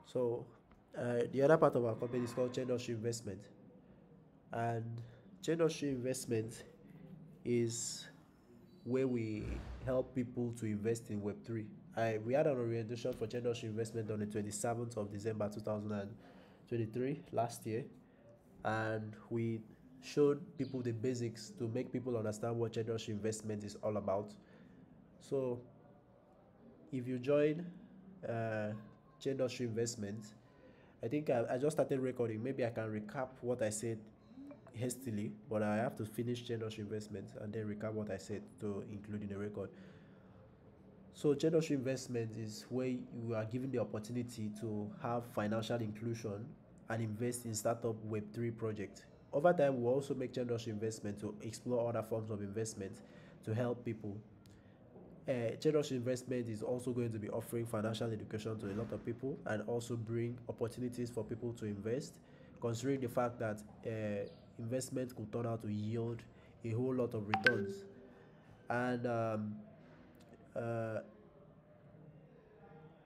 So the other part of our company is called Chaindustry Investment, and Chaindustry Investment is where we help people to invest in Web3. We had an orientation for Chaindustry Investment on the 27th of December 2023 last year, and we showed people the basics to make people understand what Chaindustry Investment is all about. So if you join uh, Chaindustry Investment, I think I just started recording. Maybe I can recap what I said hastily, but I have to finish Chaindustry Investment and then recap what I said to include in the record. So, Chaindustry Investment is where you are given the opportunity to have financial inclusion and invest in startup Web3 projects. Over time, we'll also make Chaindustry Investment to explore other forms of investment to help people. Chaindustry Investment is also going to be offering financial education to a lot of people and also bring opportunities for people to invest, considering the fact that investment could turn out to yield a whole lot of returns. And uh,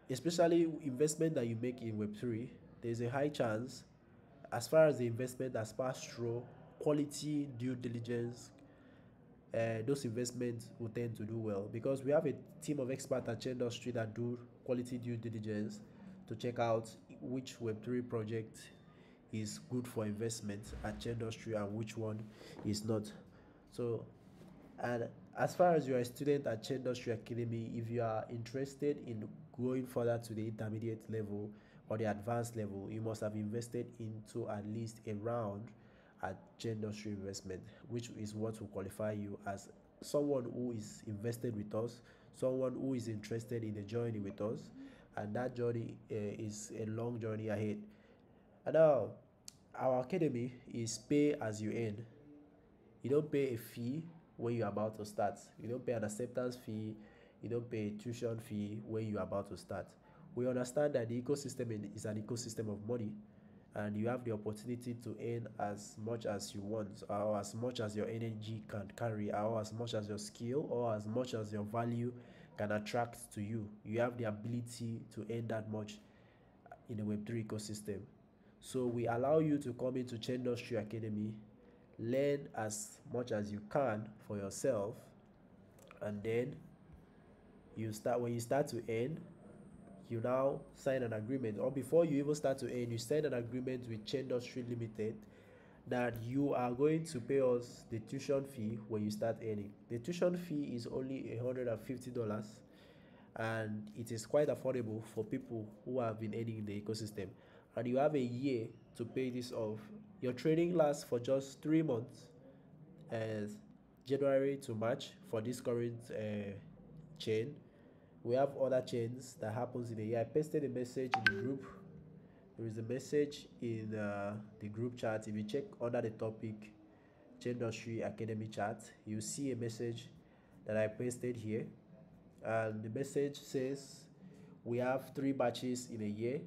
especially investment that you make in Web3, there's a high chance, as far as the investment has passed through quality due diligence, those investments will tend to do well because we have a team of experts at Chaindustry that do quality due diligence to check out which Web3 project is good for investment at Chaindustry and which one is not. So, and as far as you're a student at Chaindustry Academy, if you are interested in going further to the intermediate level or the advanced level, you must have invested into at least a round at Chaindustry Investment, which is what will qualify you as someone who is invested with us, someone who is interested in the journey with us, and that journey is a long journey ahead. And now, our academy is pay as you earn. You don't pay a fee when you're about to start. You don't pay an acceptance fee. You don't pay a tuition fee when you're about to start. We understand that the ecosystem is an ecosystem of money, and you have the opportunity to earn as much as you want, or as much as your energy can carry, or as much as your skill, or as much as your value can attract to you. You have the ability to earn that much in the Web3 ecosystem. So we allow you to come into Chaindustry Academy, learn as much as you can for yourself, and then you start when you start to earn, you now sign an agreement, or before you even start to earn, you sign an agreement with Chaindustry Limited that you are going to pay us the tuition fee when you start earning. The tuition fee is only $150, and it is quite affordable for people who have been earning in the ecosystem. And you have a year to pay this off. Your training lasts for just 3 months, as January to March for this current chain. We have other chains that happens in a year. I pasted a message in the group. There is a message in the group chat. If you check under the topic Chaindustry Academy chat, you see a message that I pasted here, and the message says we have 3 batches in a year.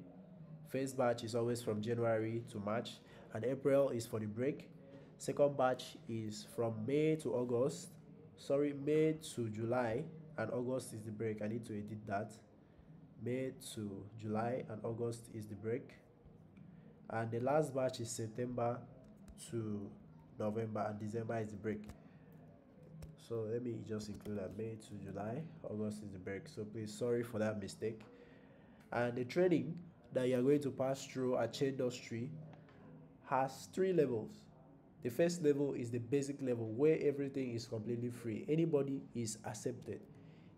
First batch is always from January to March, and April is for the break. Second batch is from May to August. Sorry, May to July, and August is the break. I need to edit that. May to July, and August is the break. And the last batch is September to November, and December is the break. So let me just include that May to July, August is the break. So please, sorry for that mistake. And the training that you are going to pass through at Chaindustry has 3 levels. The first level is the basic level where everything is completely free. Anybody is accepted.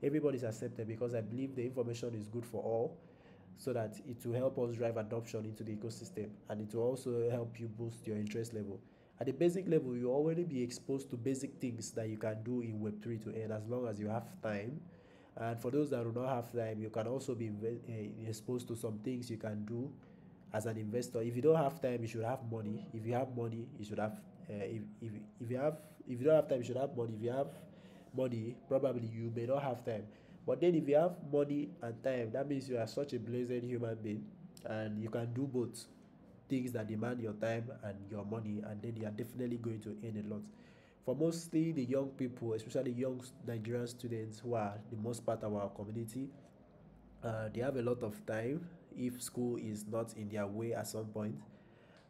Everybody is accepted because I believe the information is good for all, so that it will help us drive adoption into the ecosystem, and it will also help you boost your interest level. At the basic level, you already be exposed to basic things that you can do in Web3 to earn as long as you have time. And for those that do not have time, you can also be exposed to some things you can do as an investor. If you don't have time, you should have money. If you have money, you should have if you don't have time, you should have money. If you have money, probably you may not have time. But then if you have money and time, that means you are such a blessed human being, and you can do both things that demand your time and your money, and then you are definitely going to earn a lot. For mostly the young people, especially young Nigerian students who are the most part of our community, they have a lot of time. if school is not in their way at some point.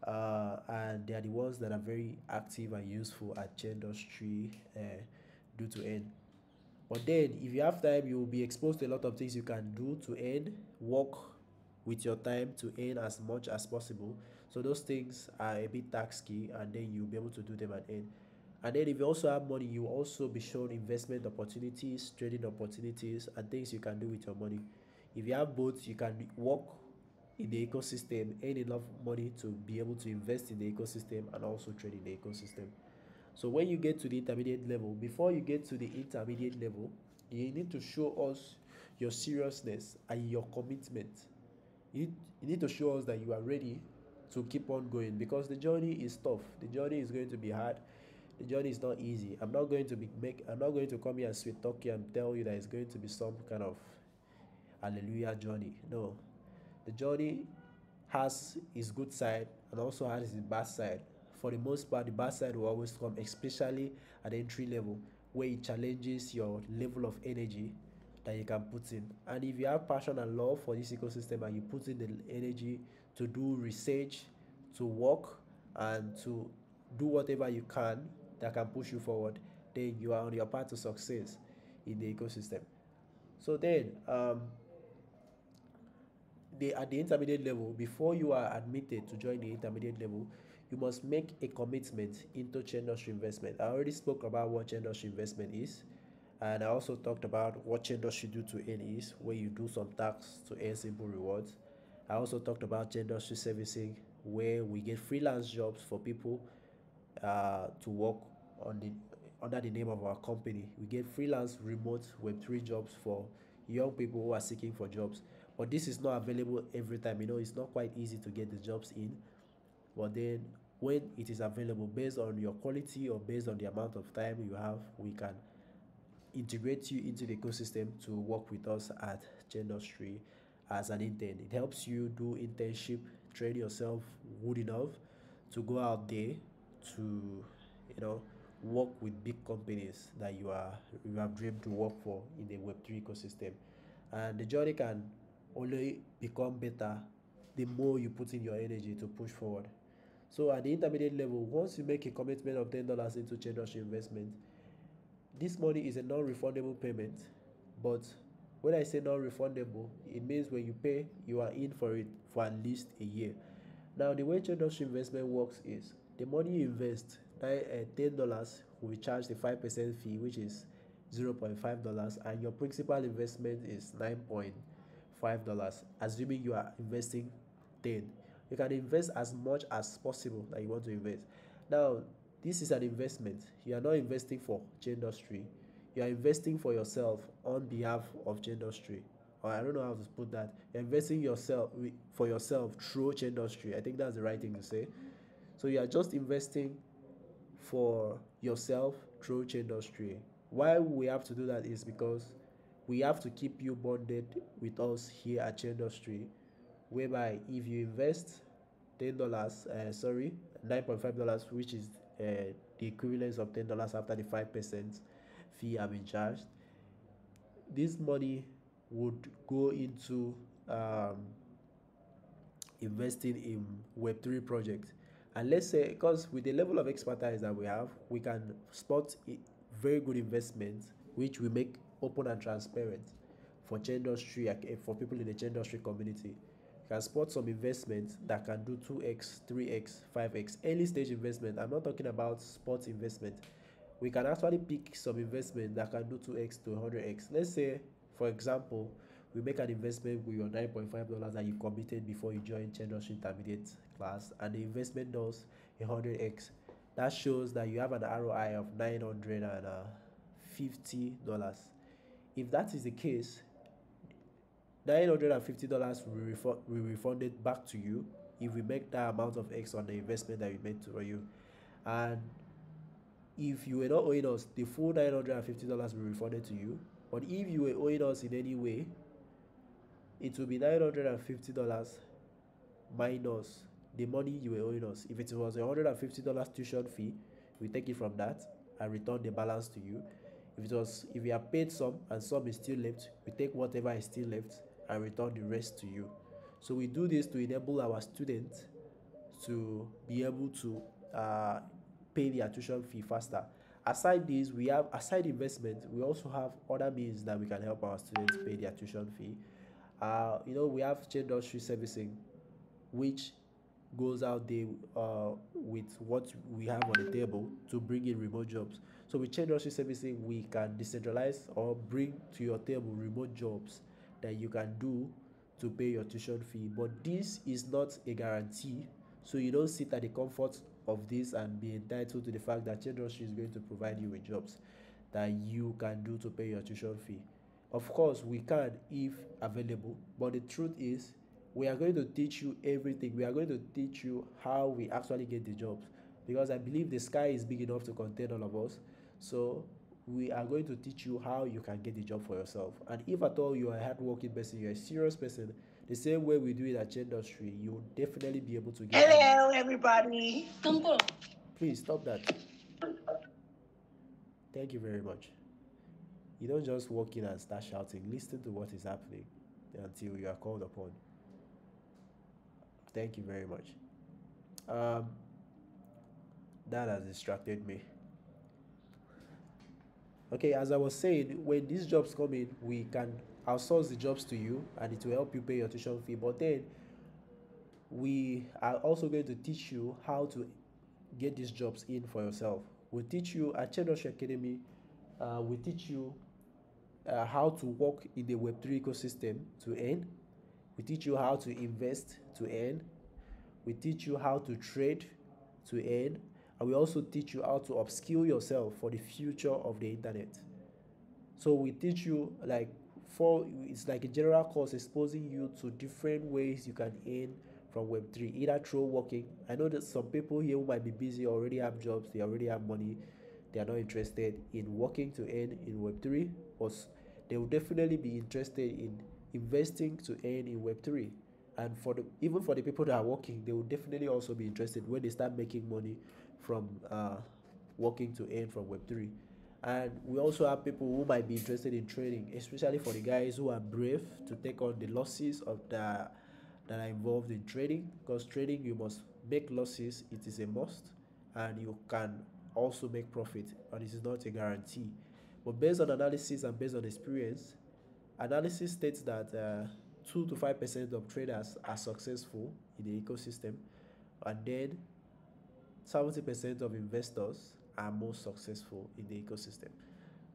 And they are the ones that are very active and useful at Chaindustry due to earn. But then, if you have time, you will be exposed to a lot of things you can do to earn, work with your time to earn as much as possible. So those things are a bit taxi, and then you'll be able to do them and earn. And then, if you also have money, you will also be shown investment opportunities, trading opportunities, and things you can do with your money. If you have both, you can work in the ecosystem, earn enough money to be able to invest in the ecosystem and also trade in the ecosystem. So when you get to the intermediate level, before you get to the intermediate level, you need to show us your seriousness and your commitment. You need to show us that you are ready to keep on going, because the journey is tough. The journey is going to be hard. The journey is not easy. I'm not going to come here and sweet talk you and tell you that it's going to be some kind of hallelujah journey. No. The journey has its good side and also has its bad side. For the most part, the bad side will always come, especially at the entry level, where it challenges your level of energy that you can put in. And if you have passion and love for this ecosystem and you put in the energy to do research, to work, and to do whatever you can that can push you forward, then you are on your path to success in the ecosystem. So then, at the intermediate level, before you are admitted to join the intermediate level, you must make a commitment into chain industry investment. I already spoke about what chain industry investment is, and I also talked about what chain industry do to earn is, where you do some tasks to earn simple rewards. I also talked about chain industry servicing, where we get freelance jobs for people to work on the under the name of our company. We get freelance remote Web3 jobs for young people who are seeking for jobs. But this is not available every time. It's not quite easy to get the jobs in. But then when it is available, based on your quality or based on the amount of time you have, we can integrate you into the ecosystem to work with us at Chaindustry as an intern. It helps you do internship, train yourself good enough to go out there to work with big companies that you have dreamed to work for in the Web3 ecosystem. And the journey can only become better the more you put in your energy to push forward. So at the intermediate level, once you make a commitment of $10 into Chaindustry investment, this money is a non-refundable payment. But when I say non-refundable, it means when you pay, you are in for it for at least a year. Now, the way Chaindustry investment works is the money you invest, $10 will be charged the 5% fee, which is $0.5, and your principal investment is $9.5, assuming you are investing 10. You can invest as much as possible that you want to invest. Now, this is an investment. You are not investing for Chaindustry. You are investing for yourself on behalf of Chaindustry. Or I don't know how to put that. You're investing for yourself through Chaindustry. I think that's the right thing to say. So you are just investing for yourself through Chaindustry. Why we have to do that is because we have to keep you bonded with us here at Chaindustry, whereby if you invest $10, $9.5, which is the equivalence of $10 after the 5% fee have been charged, this money would go into investing in Web3 projects. And let's say, because with the level of expertise that we have, we can spot very good investments which we make open and transparent for Chaindustry, for people in the Chaindustry community. You can spot some investments that can do 2x, 3x, 5x, early stage investment. I'm not talking about sports investment. We can actually pick some investment that can do 2x to 100x. Let's say, for example, we make an investment with your $9.5 that you committed before you join Chaindustry intermediate class, and the investment does 100x. That shows that you have an ROI of $950. If that is the case, $950 will be refunded back to you if we make that amount of X on the investment that we made to you. And if you were not owing us, the full $950 will be refunded to you. But if you were owing us in any way, it will be $950 minus the money you were owing us. If it was a $150 tuition fee, we take it from that and return the balance to you. If you have paid some and some is still left, we take whatever is still left and return the rest to you. So we do this to enable our students to be able to uh, pay their tuition fee faster. Aside this, we have aside investment, we also have other means that we can help our students pay their tuition fee. We have Chaindustry servicing, which goes out there with what we have on the table to bring in remote jobs. So with Chaindustry servicing, we can decentralize or bring to your table remote jobs that you can do to pay your tuition fee. But this is not a guarantee. So you don't sit at the comfort of this and be entitled to the fact that Chaindustry is going to provide you with jobs that you can do to pay your tuition fee. Of course, we can if available, but the truth is, we are going to teach you everything. We are going to teach you how we actually get the jobs, because I believe the sky is big enough to contain all of us. So we are going to teach you how you can get the job for yourself. And if at all you are a hardworking person, you're a serious person, the same way we do it at Industry, you will definitely be able to get. Hello, everybody. Please stop that. Thank you very much. You don't just walk in and start shouting. Listen to what is happening until you are called upon. Thank you very much. Um, that has distracted me. Okay, as I was saying, when these jobs come in, we can outsource the jobs to you and it will help you pay your tuition fee. But then we are also going to teach you how to get these jobs in for yourself. We'll teach you at Chaindustry Academy, we teach you how to work in the Web3 ecosystem to earn. We teach you how to invest to earn. We teach you how to trade to earn. And we also teach you how to upskill yourself for the future of the internet. So we teach you it's like a general course exposing you to different ways you can earn from Web3, either through working. I know that some people here who might be busy already have jobs, they already have money, they are not interested in working to earn in Web3, but they will definitely be interested in investing to earn in Web3. And even for the people that are working, they will definitely also be interested when they start making money from working to earn from Web3. And we also have people who might be interested in trading, especially for the guys who are brave to take on the losses that are involved in trading. Because trading, you must make losses, it is a must, and you can also make profit, and it is not a guarantee. But based on analysis and based on experience, analysis states that 2 to 5% of traders are successful in the ecosystem, and then 70% of investors are most successful in the ecosystem.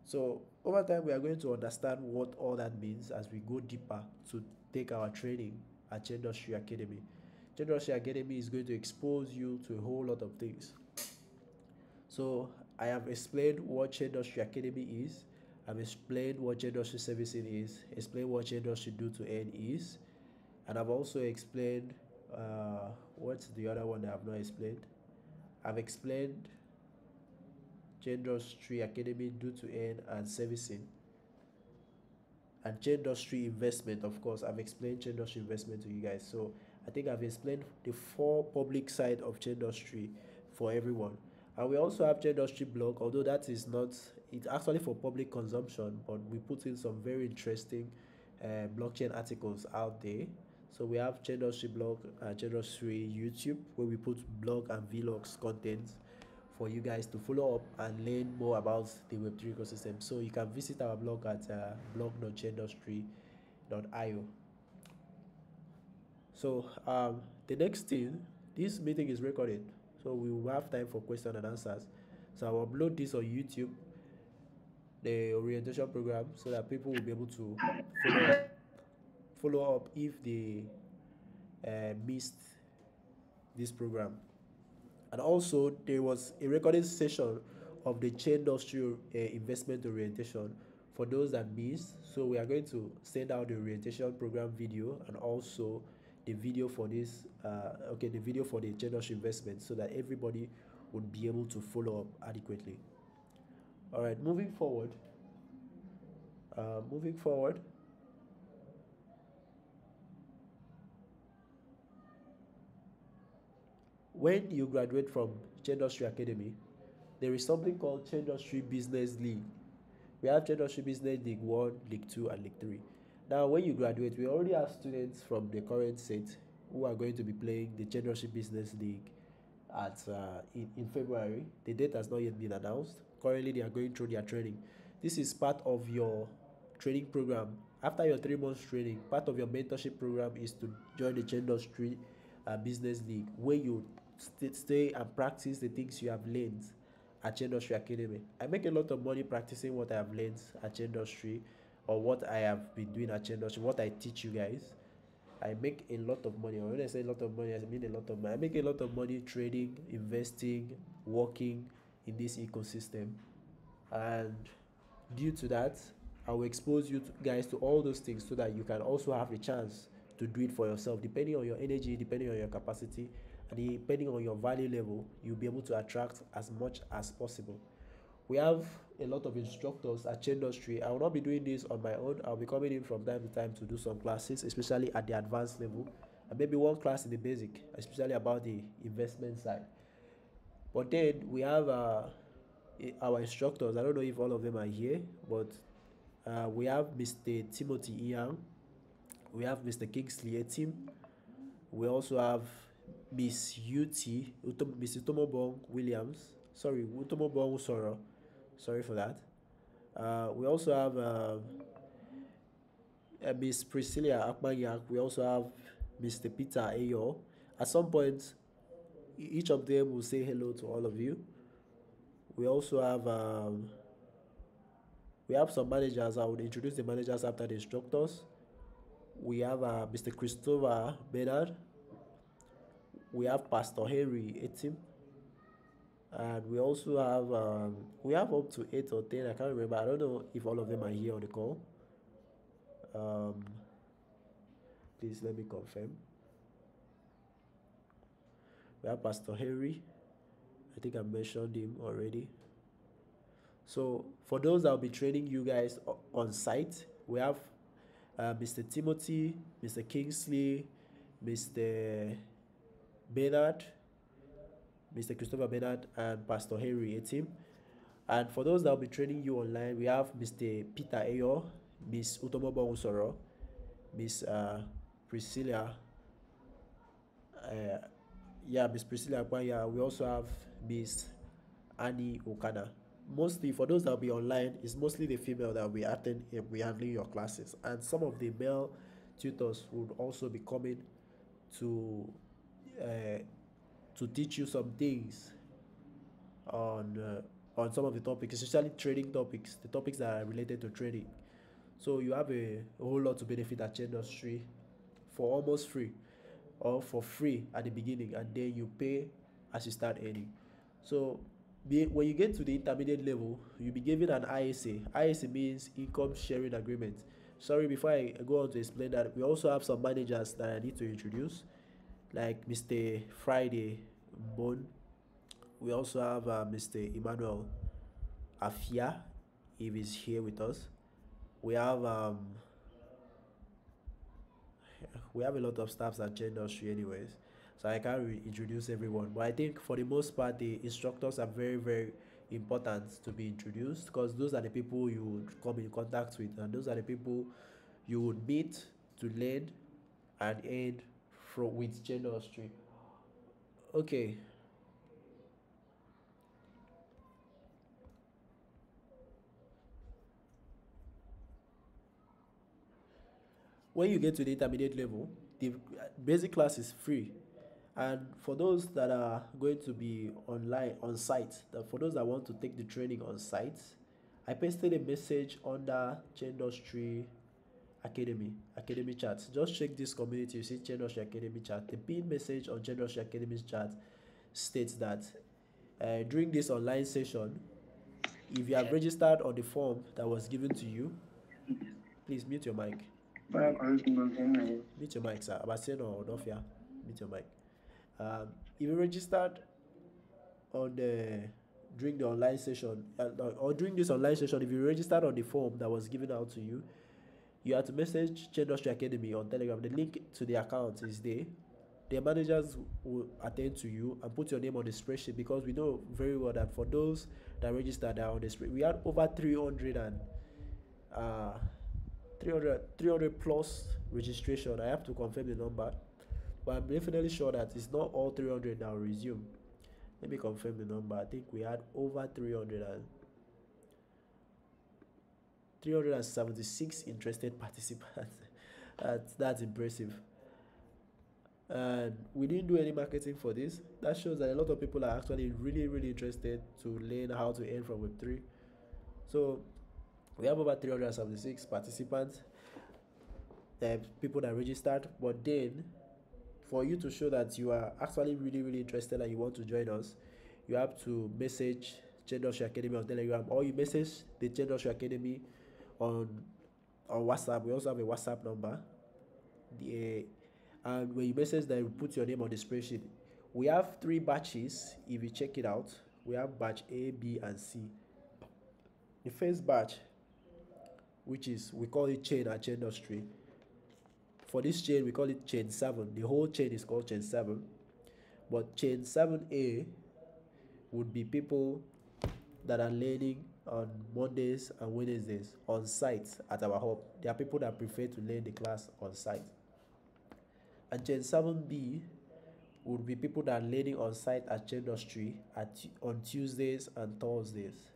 So over time, we are going to understand what all that means as we go deeper to take our training at Chaindustry Academy. Chaindustry Academy is going to expose you to a whole lot of things. So I have explained what Chaindustry Academy is. I've explained what Chaindustry Servicing is, explained what Chaindustry Do to Earn is, and I've also explained what's the other one that I've not explained. I've explained Chaindustry Academy Do to Earn and Servicing, and Chaindustry Investment. Of course, I've explained Chaindustry Investment to you guys. So I think I've explained the four public side of Chaindustry for everyone. And we also have Chaindustry Blog, although that is not, it's actually for public consumption, but we put in some very interesting blockchain articles out there. So we have Chaindustry Blog and Chaindustry YouTube, where we put blog and vlogs content for you guys to follow up and learn more about the Web3 ecosystem. So you can visit our blog at blog.chaindustry.io. So the next thing, this meeting is recorded, so we will have time for questions and answers. So I'll upload this on YouTube, the orientation program, so that people will be able to follow up if they missed this program. And also, there was a recording session of the Chaindustry investment orientation for those that missed. So we are going to send out the orientation program video and also the video for this, the video for the Chaindustry investment, so that everybody would be able to follow up adequately. All right, moving forward. When you graduate from Chaindustry Academy, there is something called Chaindustry Business League. We have Chaindustry Business League 1, League 2, and League 3. Now, when you graduate, we already have students from the current set who are going to be playing the Chaindustry Business League at in February. The date has not yet been announced. Currently, they are going through their training. This is part of your training program. After your 3 months training, part of your mentorship program is to join the Chaindustry Business League, where you stay and practice the things you have learned at Chaindustry Academy. I make a lot of money practicing what I have learned at Chaindustry, or what I have been doing at Chaindustry, what I teach you guys. I make a lot of money. When I say a lot of money, I mean a lot of money. I make a lot of money trading, investing, working in this ecosystem. And due to that, I will expose you guys to all those things so that you can also have a chance to do it for yourself. Depending on your energy, depending on your capacity, and depending on your value level, you'll be able to attract as much as possible. We have a lot of instructors at Chaindustry. I will not be doing this on my own. I'll be coming in from time to time to do some classes, especially at the advanced level, and maybe one class in the basic, especially about the investment side. But then we have our instructors. I don't know if all of them are here, but we have Mr. Timothy Ian, we have Mr. Kingsley Etim, we also have Miss Miss Utomobong Williams. Sorry, Utomobong Soro. Sorry for that. We also have Miss Priscilla Akmanyak. We also have Mr. Peter Ayo. At some point, each of them will say hello to all of you. We have some managers. I would introduce the managers after the instructors. We have Mr. Christopher Bernard. We have Pastor Henry Etim. And we also have we have up to 8 or 10. I can't remember. I don't know if all of them are here on the call. Please let me confirm. We have Pastor Henry. I think I mentioned him already. So for those that will be training you guys on site, we have Mr. Timothy, Mr. Kingsley, Mr. Bernard, Mr. Christopher Bernard, and Pastor Henry Etim. And for those that will be training you online, we have Mr. Peter Ayo, Miss Utomobo Usoro, Miss Priscilla, Miss Priscilla Akwanya. We also have Miss Annie Okada. Mostly for those that will be online, it's mostly the female that will be handling your classes, and some of the male tutors would also be coming to teach you some things on some of the topics, especially trading topics, the topics that are related to trading. So you have a whole lot to benefit at Chaindustry for almost free, or for free at the beginning, and then you pay as you start earning. So when you get to the intermediate level, you'll be given an ISA. ISA means income sharing agreement. Sorry, before I go on to explain that, we also have some managers that I need to introduce, like Mr. Friday Bon. We also have Mr. Emmanuel Afia, if he's here with us. We have a lot of staffs at Chaindustry anyways, so I can't introduce everyone, but I think for the most part the instructors are very, very important to be introduced, because those are the people you would come in contact with, and those are the people you would meet to learn and earn from with Chaindustry. Okay. When you get to the intermediate level, the basic class is free. And for those that are going to be online on site, for those that want to take the training on site, I pasted a message under Chaindustry Academy chat. Just check this community, you see Chaindustry Academy chat. The pinned message on Chaindustry Academy chat states that during this online session, if you have registered on the form that was given to you, please mute your mic. Mute your mic, sir. Abaseno or Odofia, mute your mic. If you registered during the online session, or during this online session, if you registered on the form that was given out to you, you have to message Chaindustry Academy on Telegram. The link to the account is there. The managers will attend to you and put your name on the spreadsheet, because we know very well that for those that registered on the spreadsheet, we had over 300 and 300 plus registration. I have to confirm the number, but I'm definitely sure that it's not all 300 that will resume. Let me confirm the number. I think we had over 376 interested participants. That's impressive. And we didn't do any marketing for this. That shows that a lot of people are actually really, really interested to learn how to earn from Web3. So we have over 376 participants, people that registered. But then, for you to show that you are actually really, really interested and you want to join us, you have to message Chaindustry Academy on Telegram, or you message the Chaindustry Academy on WhatsApp. We also have a WhatsApp number. And when you message that, you put your name on the spreadsheet. We have three batches. If you check it out, we have batch A, B, and C. The first batch, which is, we call it chain at Chaindustry. For this chain, we call it chain 7. The whole chain is called chain 7. But chain 7A would be people that are learning on Mondays and Wednesdays on site at our hub. There are people that prefer to learn the class on site. And chain 7B would be people that are learning on site at Chaindustry on Tuesdays and Thursdays.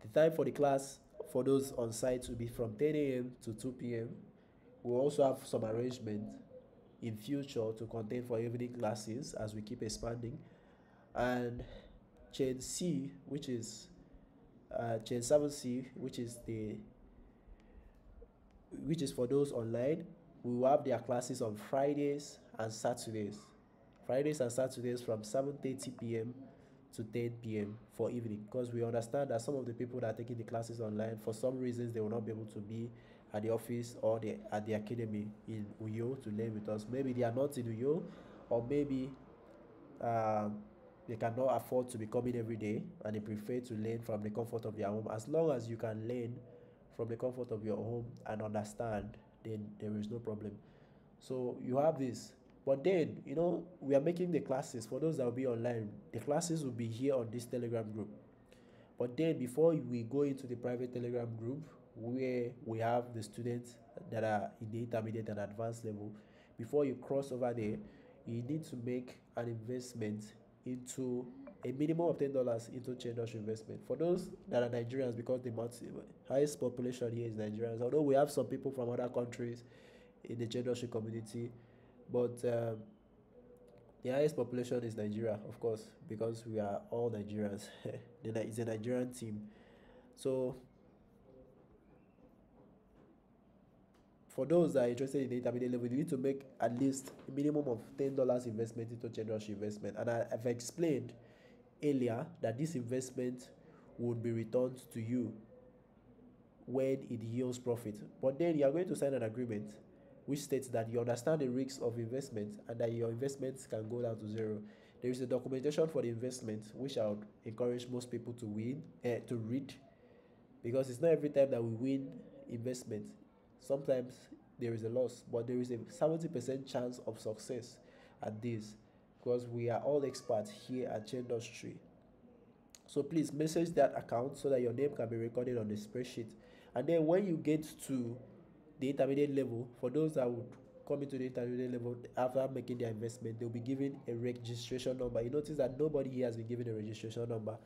The time for the class for those on site will be from 10 a.m. to 2 p.m. We'll also have some arrangement in future to contain for evening classes as we keep expanding. And chain C, which is chain 7C, which is for those online, we will have their classes on Fridays and Saturdays. Fridays and Saturdays from 7:30 p.m. to 10 p.m. for evening, because we understand that some of the people that are taking the classes online, for some reasons, they will not be able to be at the office or at the academy in Uyo to learn with us. Maybe they are not in Uyo, or maybe they cannot afford to be coming every day and they prefer to learn from the comfort of their home. As long as you can learn from the comfort of your home and understand, then there is no problem. So you have this. But then, we are making the classes for those that will be online. The classes will be here on this Telegram group. But then, before we go into the private Telegram group, where we have the students that are in the intermediate and advanced level, before you cross over there, you need to make an investment into a minimum of $10 into Chaindustry investment. For those that are Nigerians, because the highest population here is Nigerians, although we have some people from other countries in the Chaindustry community, but the highest population is Nigeria, of course, because we are all Nigerians. It's a Nigerian team. So for those that are interested in the intermediate level, you need to make at least a minimum of $10 investment into Chaindustry investment. And I've explained earlier that this investment would be returned to you when it yields profit. But then you are going to sign an agreement which states that you understand the risks of investment and that your investments can go down to zero. There is a documentation for the investment, which I would encourage most people to read, because it's not every time that we win investment. Sometimes there is a loss, but there is a 70% chance of success at this, because we are all experts here at Chaindustry. So please message that account so that your name can be recorded on the spreadsheet. And then when you get to the intermediate level, for those that would come into the intermediate level after making their investment, they'll be given a registration number. You notice that nobody here has been given a registration number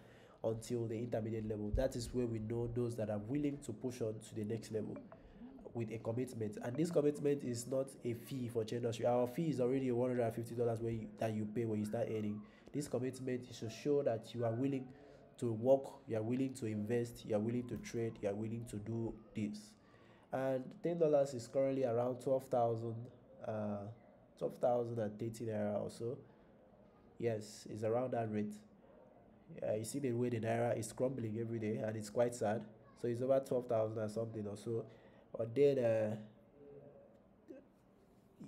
until the intermediate level. That is where we know those that are willing to push on to the next level with a commitment. And this commitment is not a fee for Chaindustry. Our fee is already $150 that you pay when you start earning. This commitment is to show that you are willing to work, you are willing to invest, you are willing to trade, you are willing to do this. And $10 is currently around 12,030 naira or so. Yes, it's around that rate. You see the way the naira is crumbling every day, and it's quite sad. So it's over 12,000 or something or so. But then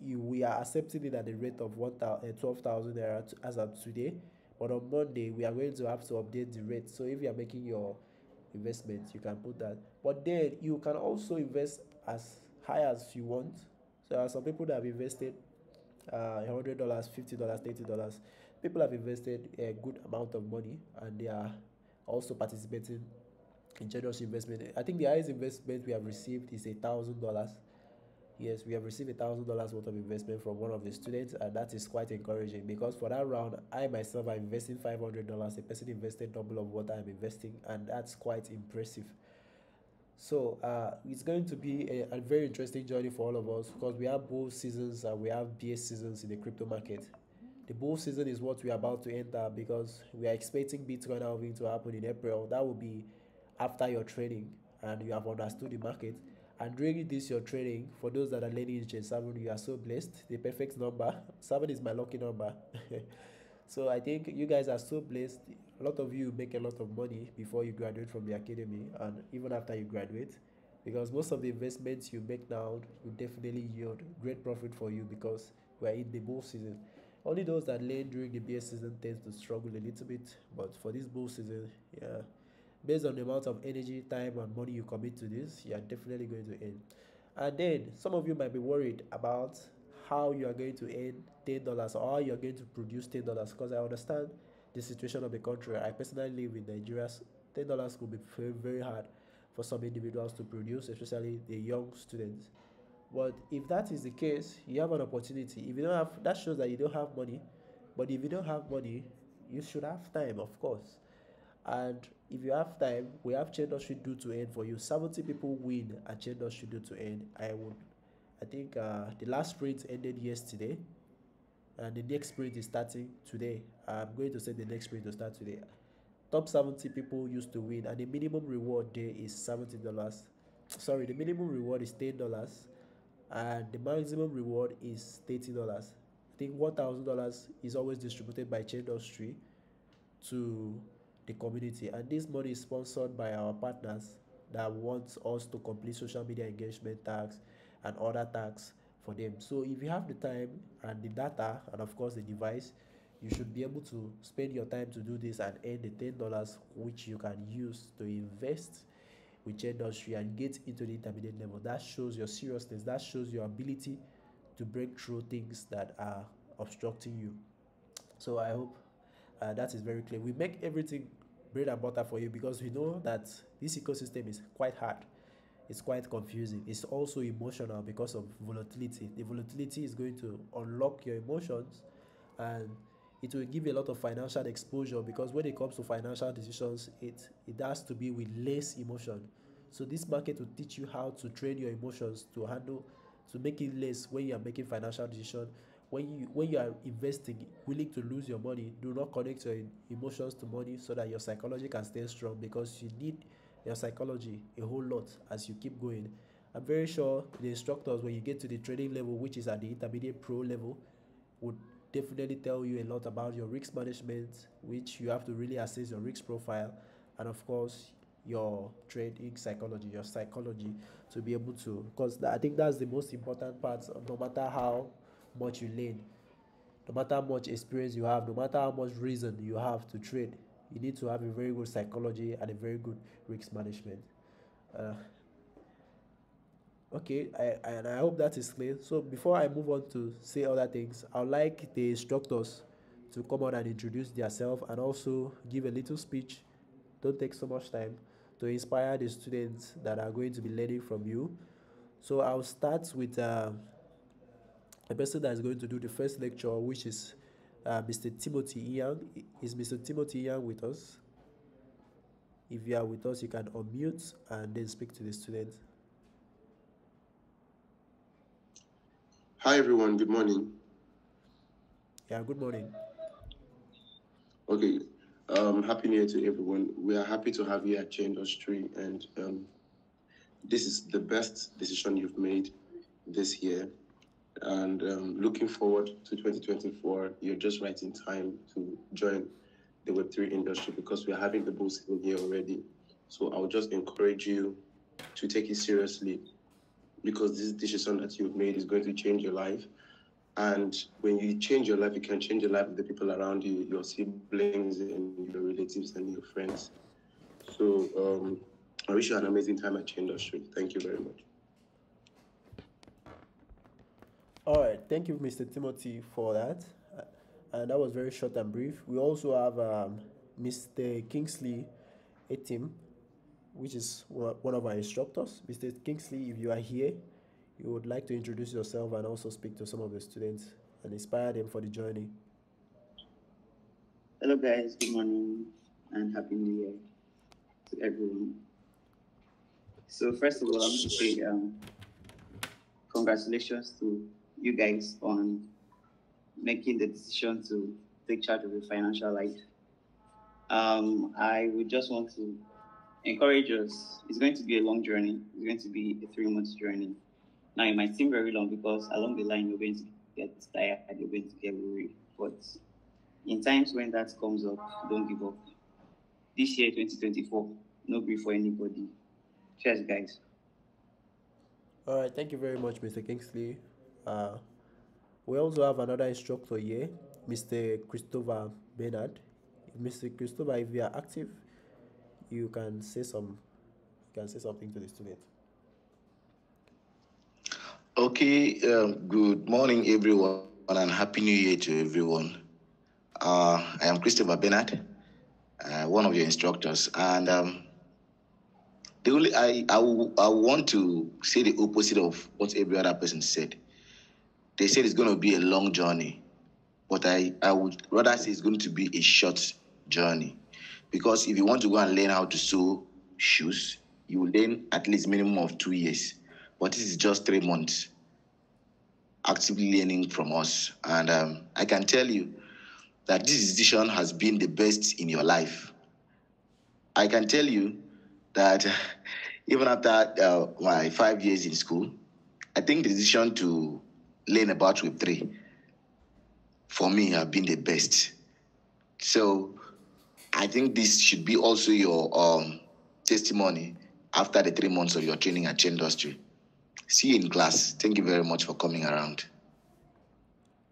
we are accepting it at the rate of 12,000 naira as of today. But on Monday, we are going to have to update the rate. So if you are making your investment, you can put that. But then you can also invest as high as you want. So there are some people that have invested $100, $50, $30. People have invested a good amount of money, and they are also participating in generous investment. I think the highest investment we have received is $1,000. Yes, we have received $1,000 worth of investment from one of the students, and that is quite encouraging because for that round, I myself am investing $500. A person invested double of what I'm investing, and that's quite impressive. So it's going to be a very interesting journey for all of us because we have bull seasons and we have bear seasons in the crypto market. The bull season is what we are about to enter because we are expecting Bitcoin halving to happen in April. That will be after your trading and you have understood the market. And during this your trading, for those that are learning in Gen 7, you are so blessed. The perfect number. 7 is my lucky number. So I think you guys are so blessed. A lot of you make a lot of money before you graduate from the academy and even after you graduate. Because most of the investments you make now will definitely yield great profit for you because we are in the bull season. Only those that learn during the bear season tends to struggle a little bit, but for this bull season, yeah, based on the amount of energy, time, and money you commit to this, you are definitely going to earn. And then some of you might be worried about how you are going to earn $10 or how you are going to produce $10 because I understand the situation of the country. I personally live in Nigeria. $10 could be very, very hard for some individuals to produce, especially the young students. But if that is the case, you have an opportunity. If you don't have, that shows that you don't have money. But if you don't have money, you should have time, of course. And if you have time, we have Chaindustry do to earn for you. 70 people win at Chaindustry do to earn. I think the last sprint ended yesterday, and the next sprint is starting today. I'm going to say the next sprint to start today. Top 70 people used to win, and the minimum reward there is $70. Sorry, the minimum reward is $10, and the maximum reward is $30. I think $1,000 is always distributed by Chaindustry to the community, and this money is sponsored by our partners that want us to complete social media engagement tags and other tags for them. So if you have the time and the data and of course the device, you should be able to spend your time to do this and earn the $10 which you can use to invest with industry and get into the intermediate level. That shows your seriousness, that shows your ability to break through things that are obstructing you. So I hope that is very clear. We make everything bread and butter for you because we know that this ecosystem is quite hard. It's quite confusing. It's also emotional because of volatility. The volatility is going to unlock your emotions and it will give you a lot of financial exposure because when it comes to financial decisions, it has to be with less emotion. So this market will teach you how to train your emotions to handle to make it less when you are making financial decision. When you are investing, willing to lose your money, do not connect your emotions to money so that your psychology can stay strong because you need your psychology a whole lot as you keep going. I'm very sure the instructors, when you get to the trading level, which is at the intermediate pro level, would definitely tell you a lot about your risk management, which you have to really assess your risk profile, and of course your trading psychology, your psychology to be able to, because I think that's the most important part. No matter how much you learn, no matter how much experience you have, no matter how much reason you have to trade, you need to have a very good psychology and a very good risk management. Uh, okay, and I hope that is clear. So before I move on to say other things, I would like the instructors to come on and introduce themselves and also give a little speech. Don't take so much time to inspire the students that are going to be learning from you. So I'll start with a person that is going to do the first lecture, which is Mr. Timothy Young. Is Mr. Timothy Young with us? If you are with us, you can unmute and then speak to the students. Hi everyone, good morning. Yeah, good morning. Okay, happy new year to everyone. We are happy to have you at Chaindustry, and this is the best decision you've made this year. And looking forward to 2024, you're just right in time to join the Web3 industry because we are having the bull season here already. So I'll just encourage you to take it seriously because this decision that you've made is going to change your life. And when you change your life, you can change the life of the people around you, your siblings and your relatives and your friends. So I wish you an amazing time at Chaindustry. Thank you very much. All right, thank you, Mr. Timothy, for that. And that was very short and brief. We also have Mr. Kingsley Etim. which is one of our instructors. Mr. Kingsley, if you are here, you would like to introduce yourself and also speak to some of the students and inspire them for the journey. Hello, guys. Good morning and happy New Year to everyone. So, first of all, I want to say congratulations to you guys on making the decision to take charge of your financial life. I would just want to encourage us. It's going to be a long journey. It's going to be a 3 month journey. Now, it might seem very long because along the line, you're going to get tired, you're going to get worried. But in times when that comes up, don't give up. This year, 2024, no grief for anybody. Cheers, guys. All right, thank you very much, Mr. Kingsley. Uh, we also have another instructor here, Mr. Christopher Bernard. Mr. Christopher, if you are active, you can say something to the student. Okay, good morning, everyone, and Happy New Year to everyone. I am Christopher Bernard, one of your instructors, and the only I want to say the opposite of what every other person said. They said it's going to be a long journey, but I would rather say it's going to be a short journey, because if you want to go and learn how to sew shoes, you will learn at least minimum of 2 years, but this is just 3 months actively learning from us. And I can tell you that this decision has been the best in your life. I can tell you that even after my 5 years in school, I think the decision to learn about Web3 for me have been the best. So I think this should be also your testimony after the 3 months of your training at Chaindustry. See you in class. Thank you very much for coming around.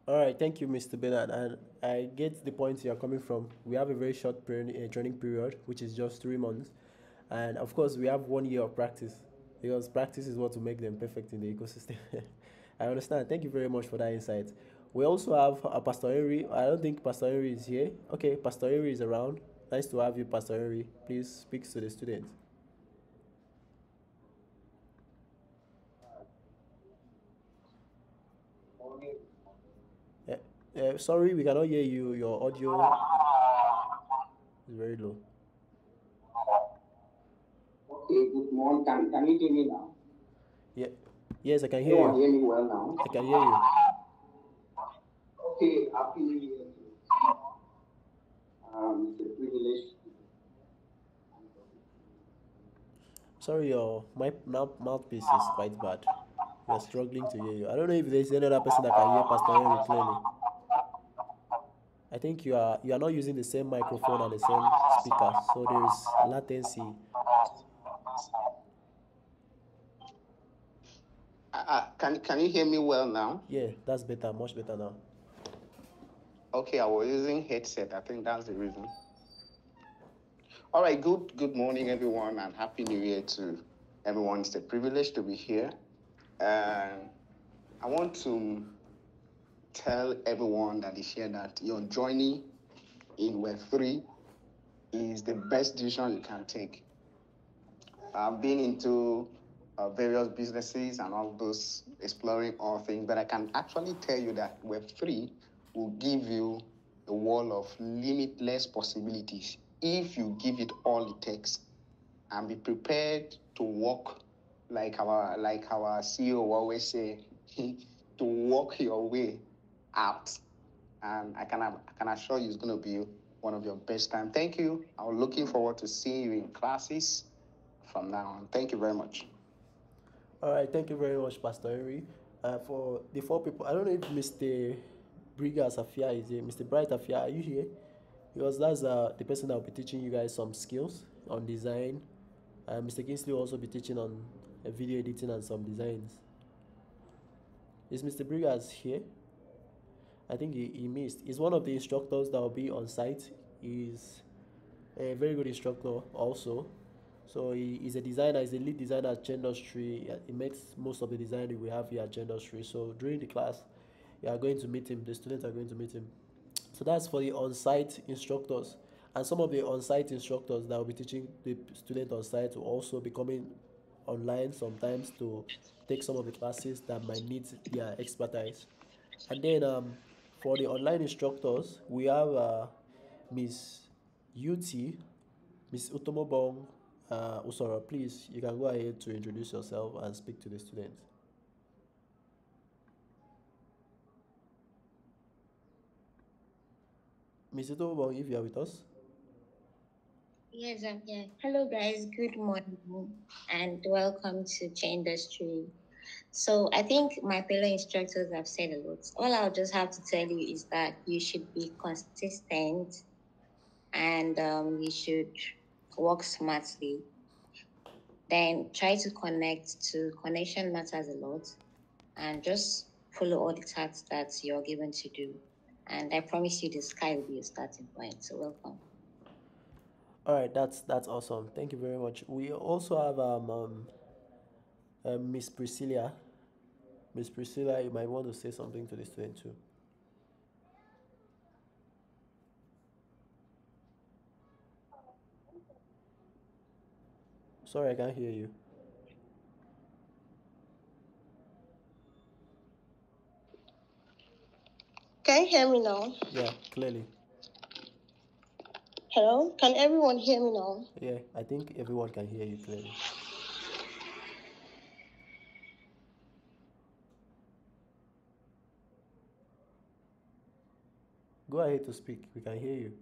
All right, thank you, Mr. Bernard. And I get the point you are coming from. We have a very short training period, which is just 3 months. And of course, we have 1 year of practice because practice is what will make them perfect in the ecosystem. I understand. Thank you very much for that insight. We also have Pastor Henry. I don't think Pastor Henry is here. Okay, Pastor Henry is around. Nice to have you, Pastor Henry. Please speak to the students. Sorry, we cannot hear you. Your audio is very low. Okay, good morning. Can you hear me now? Yeah. Yes, I can hear You you. hear me well now? I can hear you. Okay, happy New Year. It's a privilege. Sorry, your mouthpiece is quite bad. We are struggling to hear you. I don't know if there's any other person that can hear Pastor Henry clearly. I think you are not using the same microphone and the same speaker, so there is latency. Can you hear me well now? Yeah, that's better, much better now. Okay, I was using headset. I think that's the reason. All right, good morning, everyone, and happy New Year to everyone. It's a privilege to be here. And I want to tell everyone that is here that your journey in Web3 is the best decision you can take. I've been into various businesses and all those exploring all things, but I can actually tell you that Web3 will give you a wall of limitless possibilities if you give it all it takes and be prepared to walk like our CEO always say, to walk your way out. And I can assure you it's going to be one of your best time. Thank you. I'm looking forward to seeing you in classes from now on. Thank you very much. All right, thank you very much, Pastor Henry. For the four people, I don't know if Mr. Brigas Afia is here. Mr. Bright Afia, are you here? Because that's the person that will be teaching you guys some skills on design. Mr. Kingsley will also be teaching on video editing and some designs. Is Mr. Brigas here? I think he missed. He's one of the instructors that will be on site. He's a very good instructor also. So he's a designer, he's a lead designer at Chaindustry. He makes most of the design we have here at Chaindustry. So during the class, you are going to meet him. The students are going to meet him. So that's for the on-site instructors. And some of the on-site instructors that will be teaching the student on site will also be coming online sometimes to take some of the classes that might need their expertise. And then for the online instructors, we have Miss UT, Miss Utomobong Usora. Please, you can go ahead to introduce yourself and speak to the students. Miss Utomobong, if you are with us. Yes, I'm here. Hello, guys. Good morning and welcome to Chaindustry. So, I think my fellow instructors have said a lot. All I'll just have to tell you is that you should be consistent and you should work smartly. Then try to connect to connection matters a lot and just follow all the tasks that you're given to do. And I promise you the sky will be your starting point. So, welcome. All right, that's awesome. Thank you very much. We also have Miss Priscilla. Miss Priscilla, you might want to say something to the student too. Sorry, I can't hear you. Can you hear me now? Yeah, clearly. Hello? Can everyone hear me now? Yeah, I think everyone can hear you clearly. Go ahead to speak. We can hear you.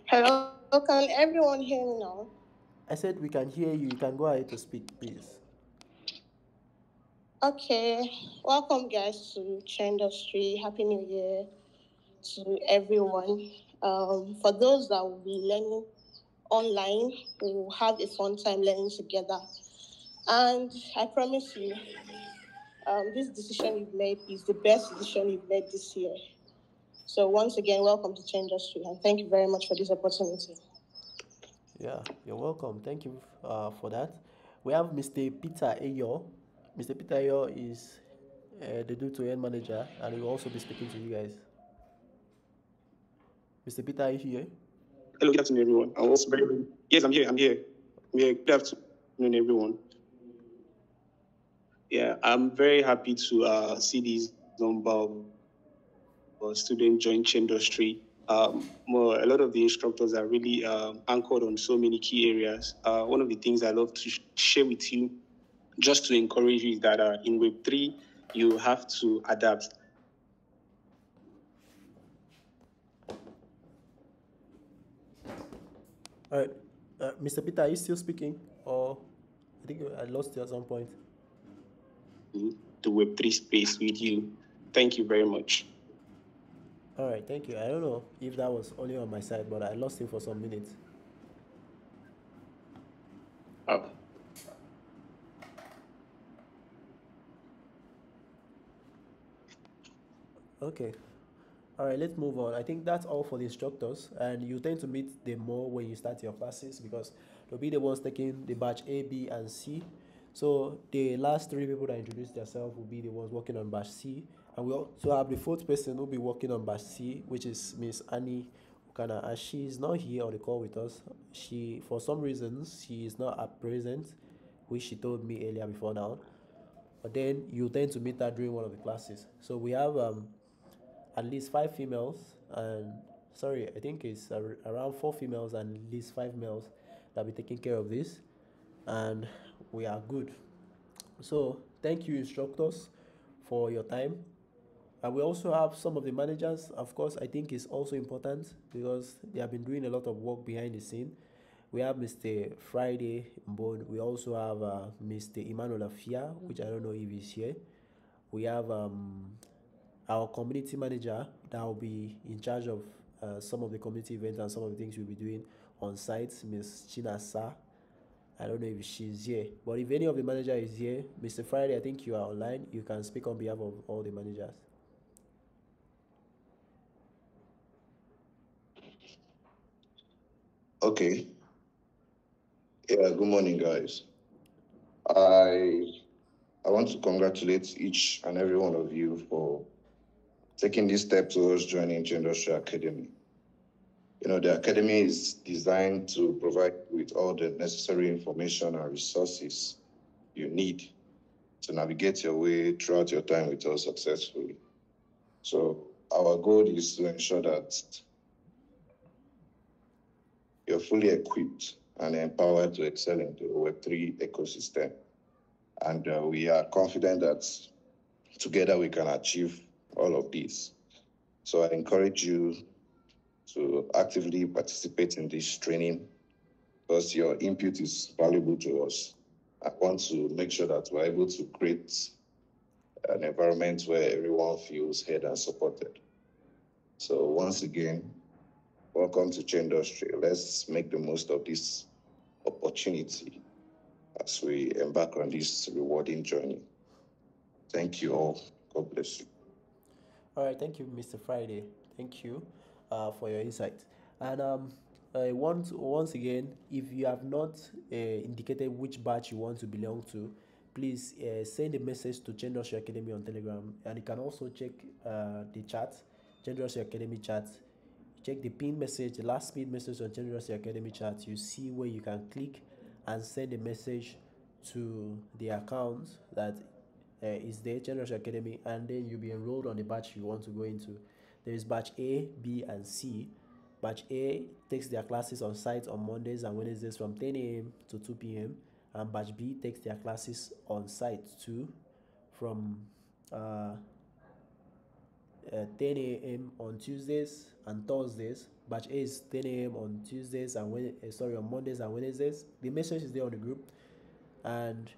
Hello? Can everyone hear me now? I said we can hear you. You can go ahead to speak, please. Okay. Welcome, guys, to Chaindustry. Happy New Year to everyone. For those that will be learning online, we will have a fun time learning together. And I promise you, this decision you've made is the best decision you've made this year. So once again, welcome to Chaindustry, and thank you very much for this opportunity. Yeah, you're welcome. Thank you for that. We have Mr. Peter Ayo. Mr. Peter Ayo is the due to end manager, and he will also be speaking to you guys. Mr. Peter, are you here? Hello, good afternoon, everyone. I'm also very. Yes, I'm here. I'm here. Yeah, good afternoon, everyone. Yeah, I'm very happy to see this number of students join Chaindustry. A lot of the instructors are really anchored on so many key areas. One of the things I love to share with you, just to encourage you, is that in Web3, you have to adapt. All right, Mr. Peter, are you still speaking? Or I think I lost you at some point. The Web3 space with you. Thank you very much. All right, thank you. I don't know if that was only on my side, but I lost him for some minutes. Uh, Okay. All right, let's move on. I think that's all for the instructors, and you tend to meet them more when you start your classes because they'll be the ones taking the batch A, B, and C. So the last three people that introduce themselves will be the ones working on batch C, and we also have the fourth person who'll be working on batch C, which is Miss Annie Okana, and she is not here on the call with us. She, for some reasons, she is not at present, which she told me earlier before now. But then you tend to meet her during one of the classes. So we have at least five females and sorry, I think it's around four females and at least five males that will be taking care of this, and we are good. So thank you, instructors, for your time. And we also have some of the managers. Of course, I think it's also important because they have been doing a lot of work behind the scene. We have Mr. Friday Mbon. We also have Mr. Emmanuel Afia, which I don't know if he's here. We have our community manager that will be in charge of some of the community events and some of the things we'll be doing on site, Miss Chinasa. I don't know if she's here, but if any of the manager is here, Mr. Friday, I think you are online. You can speak on behalf of all the managers. Okay. Yeah, good morning, guys. I I want to congratulate each and every one of you for taking this step towards joining Chaindustry Academy. You know, the academy is designed to provide you with all the necessary information and resources you need to navigate your way throughout your time with us successfully. So our goal is to ensure that you're fully equipped and empowered to excel in the Web3 ecosystem. And we are confident that together we can achieve all of this. So I encourage you to actively participate in this training because your input is valuable to us. I want to make sure that we're able to create an environment where everyone feels heard and supported. So once again, welcome to Chaindustry. Let's make the most of this opportunity as we embark on this rewarding journey. Thank you all. God bless you. All right, thank you, Mr. Friday. Thank you for your insight. And once again, if you have not indicated which batch you want to belong to, please send a message to Chaindustry Academy on Telegram, and you can also check the chat, Chaindustry Academy chat. Check the pin message, the last pin message on Chaindustry Academy chat. You see where you can click and send a message to the account that is there, Chaindustry Academy, and then you'll be enrolled on the batch you want to go into. There is batch A, B, and C. Batch A takes their classes on site on Mondays and Wednesdays from 10 a.m. to 2 p.m. And batch B takes their classes on site too from 10 a.m. on Tuesdays and Thursdays. Batch A is 10 a.m. on Tuesdays and on Mondays and Wednesdays. The message is there on the group, and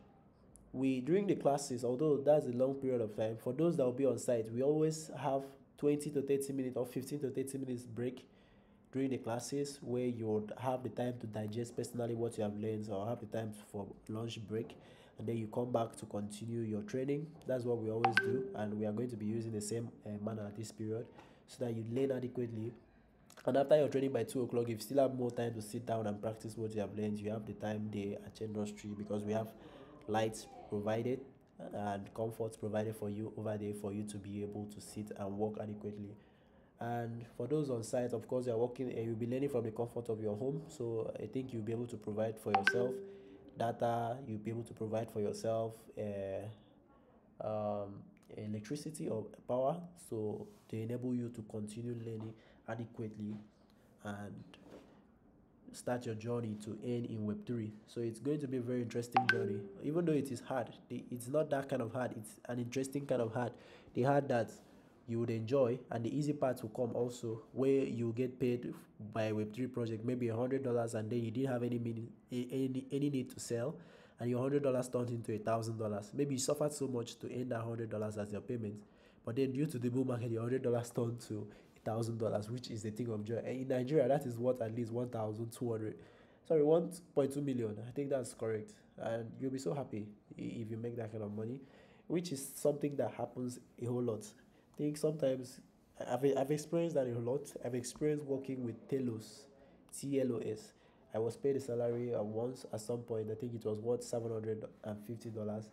we during the classes, although that's a long period of time, for those that will be on site, we always have 20 to 30 minutes or 15 to 30 minutes break during the classes where you would have the time to digest personally what you have learned or have the time for lunch break, and then you come back to continue your training. That's what we always do, and we are going to be using the same manner at this period so that you learn adequately. And after your training by 2 o'clock, if you still have more time to sit down and practice what you have learned, you have the time there at Chaindustry because we have lights provided and comforts provided for you over there for you to be able to sit and work adequately. And for those on site, of course, you're working, you'll be learning from the comfort of your home. So I think you'll be able to provide for yourself data, you'll be able to provide for yourself um, electricity or power. So they enable you to continue learning adequately and start your journey to earn in Web3. So it's going to be a very interesting journey. Even though it is hard, it's not that kind of hard. It's an interesting kind of hard. The hard that you would enjoy, and the easy part will come also, where you get paid by a Web3 project, maybe $100, and then you didn't have any need to sell, and your $100 turned into $1,000. Maybe you suffered so much to earn that $100 as your payment, but then due to the bull market, your $100 turned to $1,000, which is a thing of joy. And in Nigeria, that is what at least 1,200, sorry, 1.2 million. I think that's correct. And you'll be so happy if you make that kind of money, which is something that happens a whole lot. I think sometimes I've experienced that a lot. I've experienced working with Telos, TLOS. I was paid a salary once at some point. I think it was worth $750,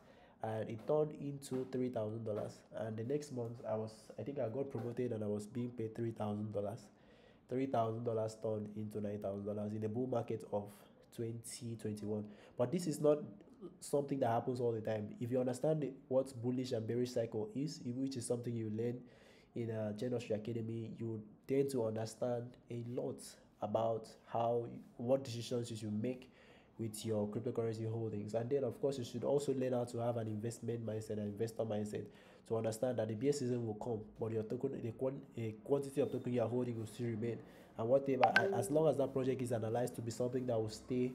and it turned into $3,000. And the next month, I think I got promoted and I was being paid $3,000. $3,000 turned into $9,000 in the bull market of 2021. But this is not something that happens all the time. If you understand what bullish and bearish cycle is, which is something you learn in a Chaindustry Academy, you tend to understand a lot about what decisions you should make with your cryptocurrency holdings. And then of course you should also learn how to have an investment mindset and investor mindset to understand that the bear season will come, but your token, the quantity of token you are holding will still remain. And whatever, as long as that project is analyzed to be something that will stay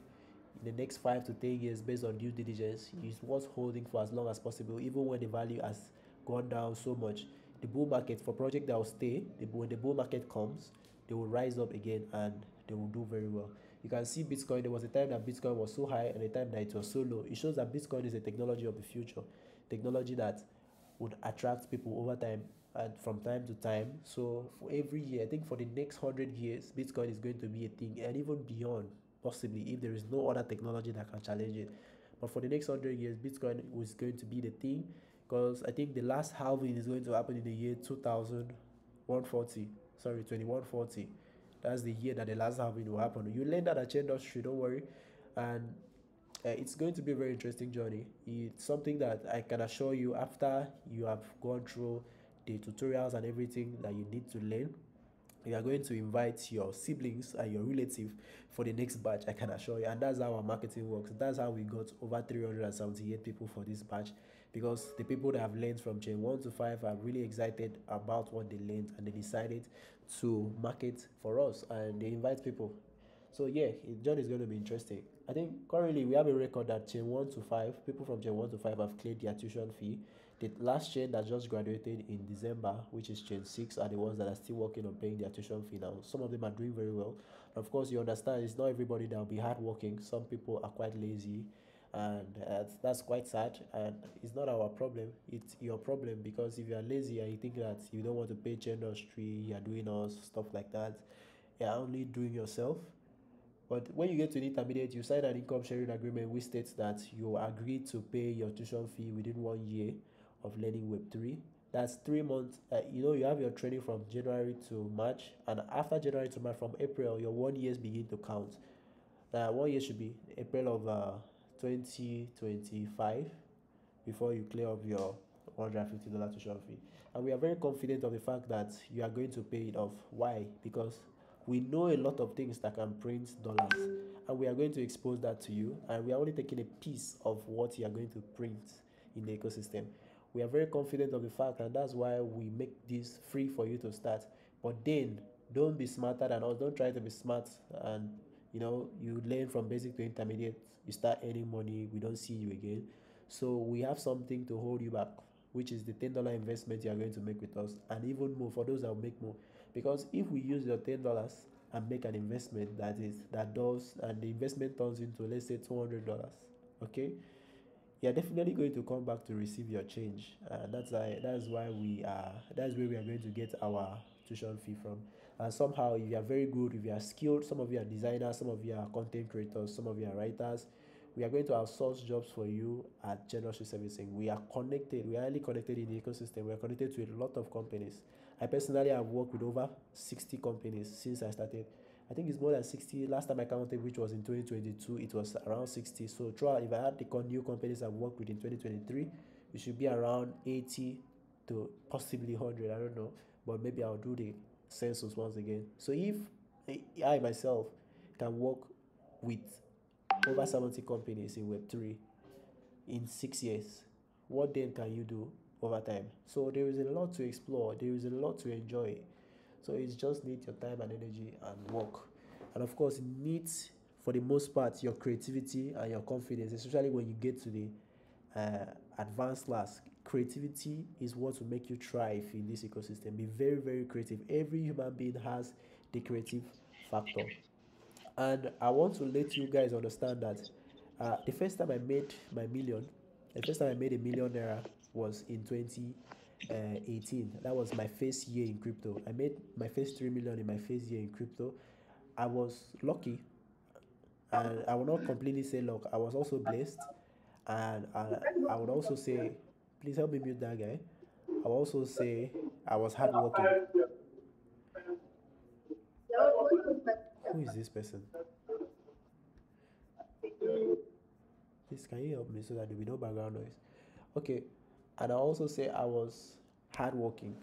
in the next 5 to 10 years based on due diligence, is worth holding for as long as possible, even when the value has gone down so much. The bull market for project that will stay, when the bull market comes, they will rise up again and they will do very well. You can see Bitcoin. There was a time that Bitcoin was so high and a time that it was so low. It shows that Bitcoin is a technology of the future, technology that would attract people over time and from time to time. So for every year, I think for the next 100 years, Bitcoin is going to be a thing, and even beyond. possibly, if there is no other technology that can challenge it. But for the next 100 years, Bitcoin was going to be the thing, because I think the last halving is going to happen in the year 2140. Sorry, 2140. That's the year that the last halving will happen. You learn that at Chaindustry, don't worry. And it's going to be a very interesting journey. It's something that I can assure you, after you have gone through the tutorials and everything that you need to learn, you are going to invite your siblings and your relatives for the next batch, I can assure you. And that's how our marketing works. That's how we got over 378 people for this batch, because the people that have learned from chain 1 to 5 are really excited about what they learned, and they decided to market for us, and they invite people. So yeah, journey is going to be interesting. I think currently we have a record that chain 1 to 5, people from chain 1 to 5 have cleared their tuition fee. The last chain that just graduated in December, which is chain 6, are the ones that are still working on paying their tuition fee now. Some of them are doing very well. Of course, you understand it's not everybody that will be hardworking. Some people are quite lazy, and that's quite sad. And it's not our problem, it's your problem, because if you are lazy and you think that you don't want to pay chain industry, you are doing all stuff like that, you're only doing yourself. But when you get to the intermediate, you sign an income sharing agreement which states that you agree to pay your tuition fee within 1 year of learning Web3. That's 3 months. You have your training from January to March, and after January to March, from April, your 1 years begin to count. Now, 1 year should be April of 2025 before you clear up your $150 tuition fee. And we are very confident of the fact that you are going to pay it off. Why? Because we know a lot of things that can print dollars, and we are going to expose that to you, and we are only taking a piece of what you are going to print in the ecosystem. We are very confident of the fact, and that's why we make this free for you to start. But then, don't be smarter than us. Don't try to be smart, and you learn from basic to intermediate, you start earning money, we don't see you again. So we have something to hold you back, which is the $10 investment you are going to make with us, and even more for those that will make more. Because if we use your $10 and make an investment that does, and the investment turns into, let's say, $200, okay, you're definitely going to come back to receive your change. That's where we are going to get our tuition fee from. And somehow, if you are very good, if you are skilled, some of you are designers, some of you are content creators, some of you are writers, we are going to outsource jobs for you at Chaindustry Servicing. We are connected, we are highly connected in the ecosystem. We are connected to a lot of companies. I personally have worked with over 60 companies since I started. I think it's more than 60. Last time I counted, which was in 2022, it was around 60. So throughout, if I had the new companies I've worked with in 2023, it should be around 80 to possibly 100. I don't know, but maybe I'll do the census once again. So if I myself can work with over 70 companies in Web3 in 6 years, what then can you do over time? So there is a lot to explore, there is a lot to enjoy. So it just needs your time and energy and work. And of course, it needs, for the most part, your creativity and your confidence, especially when you get to the advanced class. Creativity is what will make you thrive in this ecosystem. Be very, very creative. Every human being has the creative factor. And I want to let you guys understand that the first time I made my million, the first time I made a million naira was in 2018. That was my first year in crypto. I made my first 3 million in my first year in crypto. I was lucky, and I will not completely say luck. I was also blessed, and I would also say, please help me mute that guy. I will also say I was hardworking. Who is this person? Please, can you help me so that there will be no background noise? Okay, and I also say I was hardworking.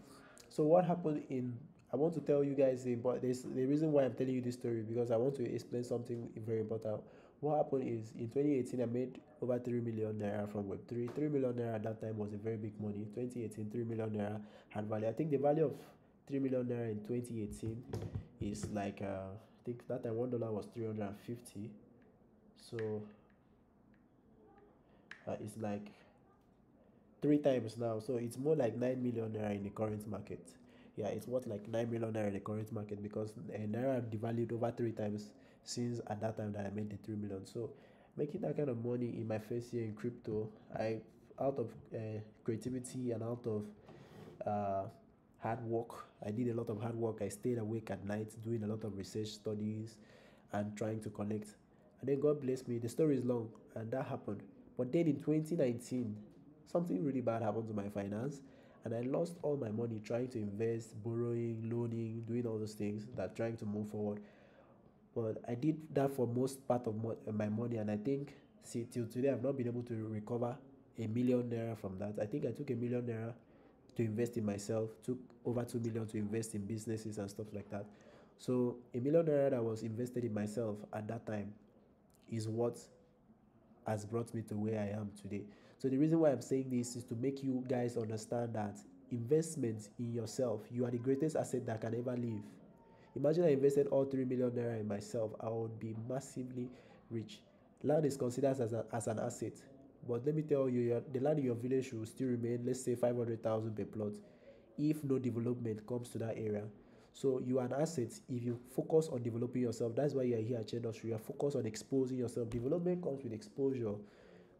So what happened in? I want to tell you guys, but there's the reason why I'm telling you this story, because I want to explain something very important. What happened is, in 2018 I made over 3 million naira from Web3. 3 million naira at that time was a very big money. 2018, 3 million naira had value. I think the value of 3 million naira in 2018 is like I think that time $1 was 350. So it's like 3 times now. So it's more like 9 million naira in the current market. Yeah, it's worth like 9 million naira in the current market, because naira devalued over 3 times since at that time that I made the 3 million. So making that kind of money in my first year in crypto, I out of creativity and out of uh, hard work. I did a lot of hard work. I stayed awake at night doing a lot of research studies and trying to connect. And then God blessed me. The story is long, and that happened. But then in 2019, something really bad happened to my finance, and I lost all my money trying to invest, borrowing, loaning, doing all those things that trying to move forward. But I did that for most part of my money, and I think, see, till today I've not been able to recover a 1 million naira from that. I think I took a 1 million naira to invest in myself, took over 2 million to invest in businesses and stuff like that. So a 1 million naira that was invested in myself at that time is what has brought me to where I am today. So the reason why I'm saying this is to make you guys understand that investment in yourself, you are the greatest asset that can ever live. Imagine I invested all 3 million naira in myself, I would be massively rich. Land is considered as an asset, but let me tell you, the land in your village will still remain, let's say, 500,000 per plot if no development comes to that area. So you are an asset if you focus on developing yourself. That's why you are here at Chaindustry. You are focused on exposing yourself. Development comes with exposure.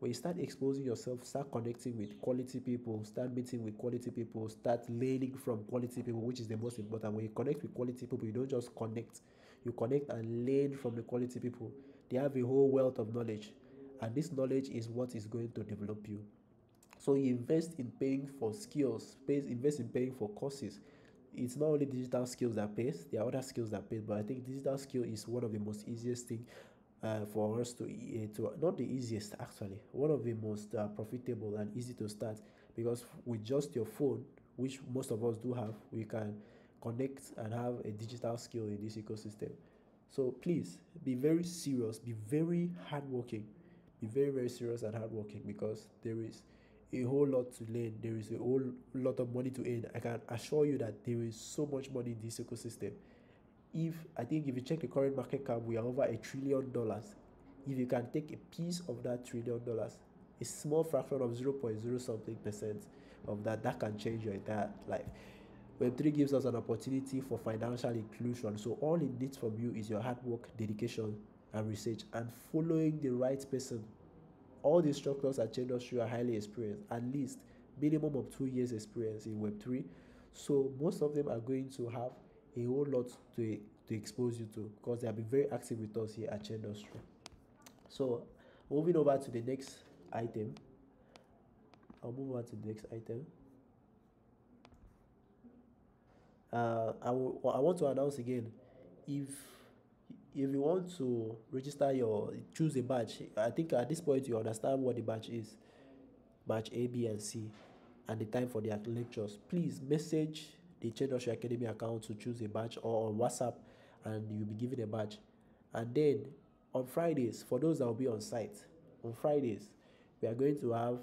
When you start exposing yourself, start connecting with quality people, start meeting with quality people, start learning from quality people, which is the most important. When you connect with quality people, you don't just connect, you connect and learn from the quality people. They have a whole wealth of knowledge, and this knowledge is what is going to develop you. So you invest in paying for skills, invest in paying for courses. It's not only digital skills that pays, there are other skills that pay, but I think digital skill is one of the most easiest thing for us to not the easiest actually, one of the most profitable and easy to start, because with just your phone, which most of us do have, we can connect and have a digital skill in this ecosystem. So please be very serious, be very hardworking, be very, very serious and hardworking, because there is a whole lot to learn. There is a whole lot of money to earn. I can assure you that there is so much money in this ecosystem. If I think if you check the current market cap, we are over $1 trillion. If you can take a piece of that $1 trillion, a small fraction of 0.0 something percent of that, that can change your entire life. Web3 gives us an opportunity for financial inclusion. So all it needs from you is your hard work, dedication, and research, and following the right person. All the instructors at Chaindustry are highly experienced, at least minimum of 2 years experience in Web3. So most of them are going to have a whole lot to expose you to, because they have been very active with us here at Chaindustry. So moving over to the next item. I'll move over to the next item. I want to announce again, if you want to register your choose a batch, I think at this point you understand what the batch is, batch A, B, and C, and the time for their lectures. Please message the Chaindustry Academy account to choose a batch, or on WhatsApp, and you'll be given a batch. And then on Fridays, for those that will be on site, on Fridays we are going to have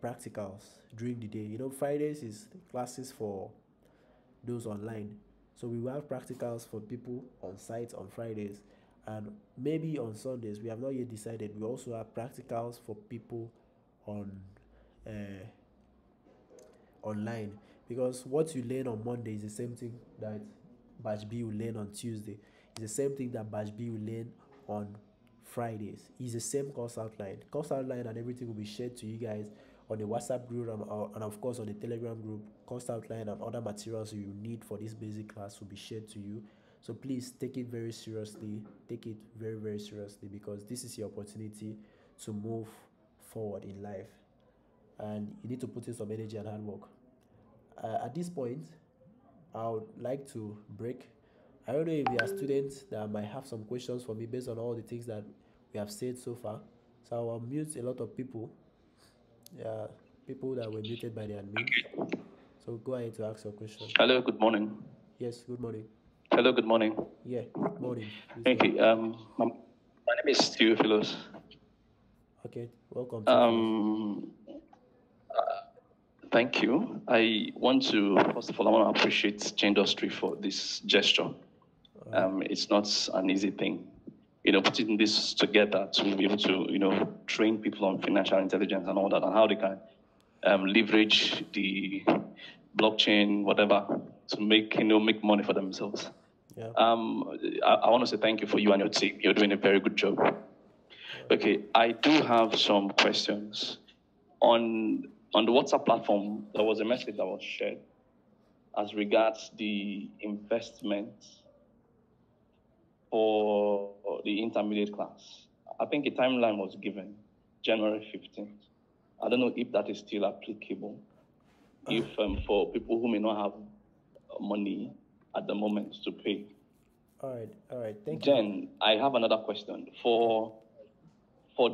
practicals during the day. You know, Fridays is classes for those online. So we will have practicals for people on site on Fridays, and maybe on Sundays. We have not yet decided. We also have practicals for people on uh, online, because what you learn on Monday is the same thing that batch B will learn on Tuesday. It's the same thing that batch B will learn on Fridays. It's the same course outline. Course outline and everything will be shared to you guys on the WhatsApp group, and of course on the Telegram group. Course outline and other materials you need for this basic class will be shared to you. So please take it very seriously. Take it very, very seriously, because this is your opportunity to move forward in life, and you need to put in some energy and hard work. At this point, I would like to break. I don't know if there are students that might have some questions for me based on all the things that we have said so far. So I will mute a lot of people, people that were muted by the admins. So go ahead to ask your question. Hello, good morning. Yes, good morning. Hello, good morning. Yeah, good morning. Thank you. My name is Theophilus. Okay, welcome. Thank you. I want to, first of all, I want to appreciate Chaindustry for this gesture. It's not an easy thing, putting this together to be able to, train people on financial intelligence and all that, and how they can leverage the blockchain, whatever, to make money for themselves. Yeah. I want to say thank you for you and your team. You're doing a very good job. Okay, I do have some questions. On the WhatsApp platform, there was a message that was shared as regards the investment. for the intermediate class. I think a timeline was given, January 15th. I don't know if that is still applicable. If for people who may not have money at the moment to pay. All right. Thank you. Then I have another question for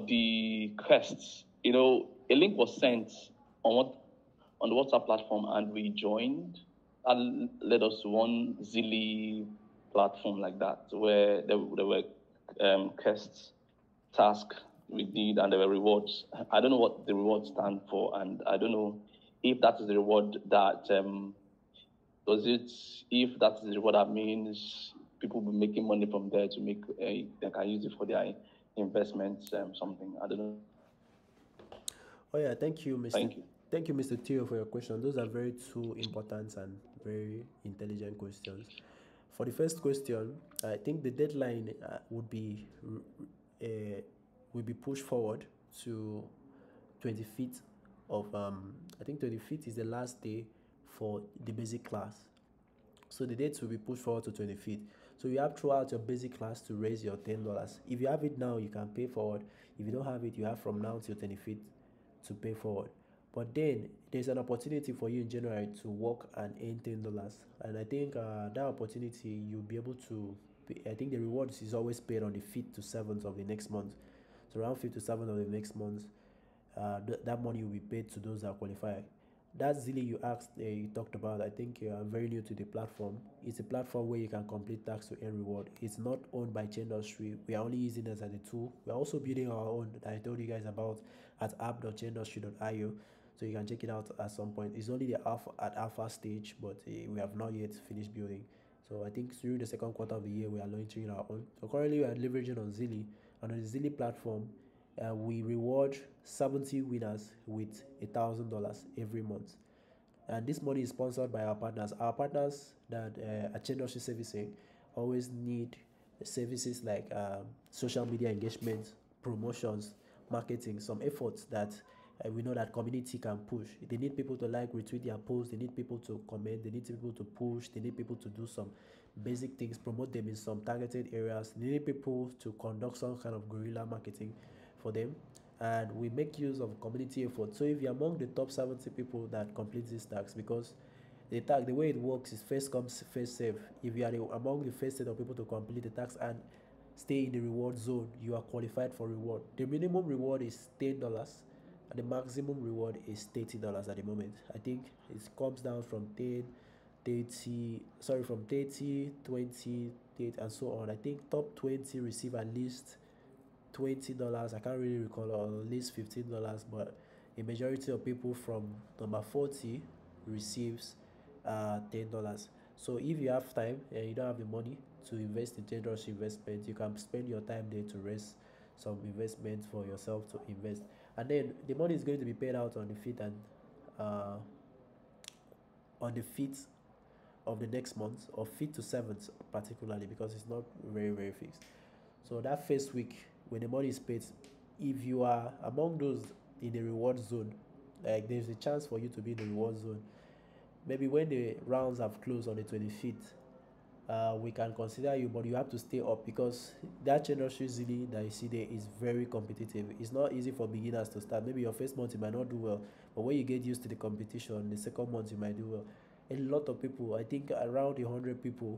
the quests. You know, a link was sent on the WhatsApp platform, and we joined. That led us to one Zilly platform like that, where there were quests, tasks we did, and there were rewards. I don't know what the rewards stand for, and I don't know if that is the reward that if that is the reward that means people will be making money from there to make they can use it for their investments, something. I don't know. Oh yeah, thank you, Mr. Thank you. Thank you, Mr. Theo, for your question. Those are very two important and very intelligent questions. For the first question, I think the deadline would be pushed forward to 25th of I think 25th is the last day for the basic class. So the dates will be pushed forward to 25th. So you have throughout your basic class to raise your $10. If you have it now, you can pay forward. If you don't have it, you have from now till 25th to pay forward. But then there's an opportunity for you in January to work and earn $10. And I think that opportunity you'll be able to pay. I think the rewards is always paid on the 5th to 7th of the next month. So around 5th to 7th of the next month, that money will be paid to those that qualify. That Zilly you asked, you talked about, I think you are very new to the platform. It's a platform where you can complete tasks to earn reward. It's not owned by Chaindustry. We are only using it as a tool. We are also building our own that I told you guys about at app.chaindustry.io. So you can check it out at some point. It's only the alpha stage, but we have not yet finished building. So I think during the second quarter of the year, we are launching our own. So currently we are leveraging on Zilly. And on the Zilly platform, we reward 70 winners with $1,000 every month. And this money is sponsored by our partners. Our partners that at Chaindustry Servicing always need services like social media engagement, promotions, marketing, some efforts that we know that community can push. They need people to like, retweet their posts. They need people to comment. They need people to push. They need people to do some basic things, promote them in some targeted areas. They need people to conduct some kind of guerrilla marketing for them, and we make use of community effort. So if you're among the top 70 people that complete these tasks, because the way it works is first come first serve. If you are among the first set of people to complete the task and stay in the reward zone, you are qualified for reward. The minimum reward is $10 and the maximum reward is $30 at the moment. I think it comes down from 10, 30, sorry, from 30, 20, 30, and so on. I think top 20 receive at least $20. I can't really recall, or at least $15, but a majority of people from number 40 receives $10. So if you have time and you don't have the money to invest in generous investment, you can spend your time there to raise some investment for yourself to invest, and then the money is going to be paid out on the 5th and on the 5th of the next month, or 5th to 7th particularly, because it's not very fixed. So that first week when the money is paid, if you are among those in the reward zone, like there's a chance for you to be in the reward zone. Maybe when the rounds have closed on the 25th, we can consider you, but you have to stay up, because that Chaindustry Zilly that you see there is very competitive. It's not easy for beginners to start. Maybe your first month you might not do well, but when you get used to the competition, the second month you might do well. A lot of people, I think around 100 people,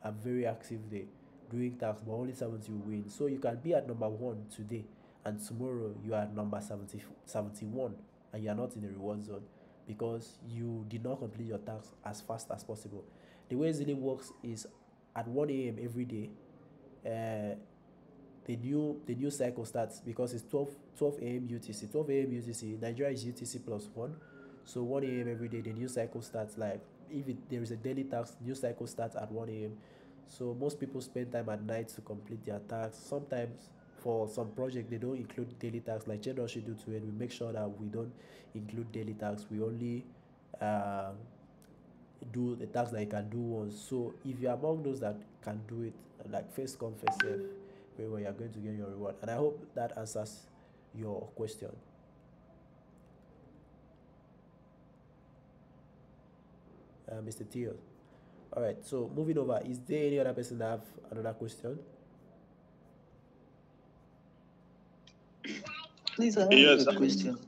are very active there doing tasks, but only 70 will win. So you can be at number 1 today, and tomorrow you are at number 71, and you are not in the reward zone because you did not complete your tasks as fast as possible. The way Zilly works is at 1 a.m. every day, the new cycle starts, because it's 12 a.m. UTC. 12 a.m. UTC, Nigeria is UTC plus 1. So 1 a.m. every day, the new cycle starts. Like if there is a daily task, new cycle starts at 1 a.m. So most people spend time at night to complete their tasks. Sometimes for some project they don't include daily tasks, like Chaindustry do to it. We make sure that we don't include daily tasks. We only do the tasks that you can do once. So if you're among those that can do it, like first come first serve, very well, you're going to get your reward. And I hope that answers your question. Mr. Theo. All right, so moving over, is there any other person that have another question? Please, I have Yes. a question.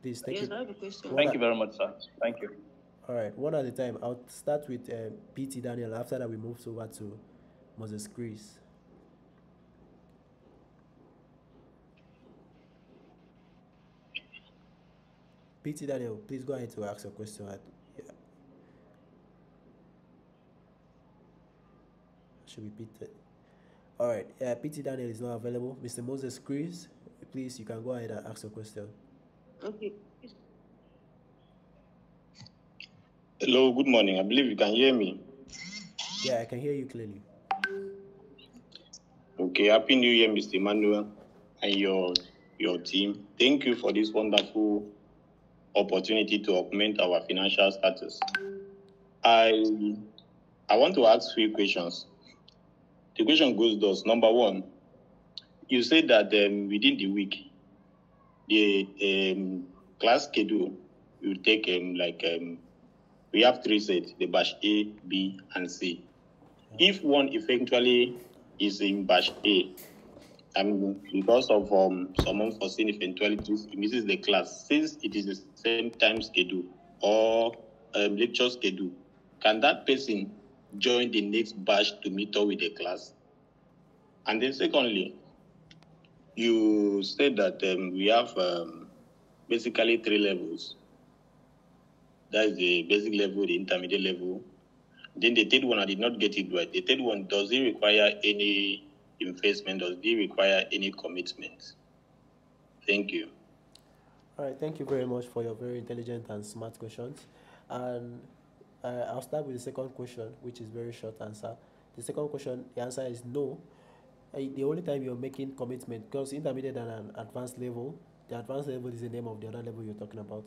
Please take Yes, it I have a question. one Thank you at very much, sir. Thank you. all right, one at a time. I'll start with PT Daniel. After that, we move over to Moses Chris. PT Daniel, please go ahead to ask your question. Yeah, should be Peter. All right, PT Daniel is not available. Mr. Moses Chris, please, you can go ahead and ask your question. Okay. Hello, good morning. I believe you can hear me. Yeah, I can hear you clearly. Okay, Happy New Year, Mr. Emmanuel, and your team. Thank you for this wonderful opportunity to augment our financial status. I want to ask three questions. The question goes thus. Number one, you said that within the week, the class schedule you take we have three sets, the batch A, B, and C. If one eventually is in batch A, and because of some unforeseen eventualities, it misses the class, since it is the same time schedule or lecture schedule, can that person join the next batch to meet up with the class? And then secondly, you said that we have basically three levels. That's the basic level, the intermediate level. Then the third one, I did not get it right. The third one, does it require any investment? Does it require any commitment? Thank you. All right, thank you very much for your very intelligent and smart questions. And I'll start with the second question, which is very short answer. The second question, the answer is no. The only time you're making commitment, because intermediate and an advanced level, the advanced level is the name of the other level you're talking about,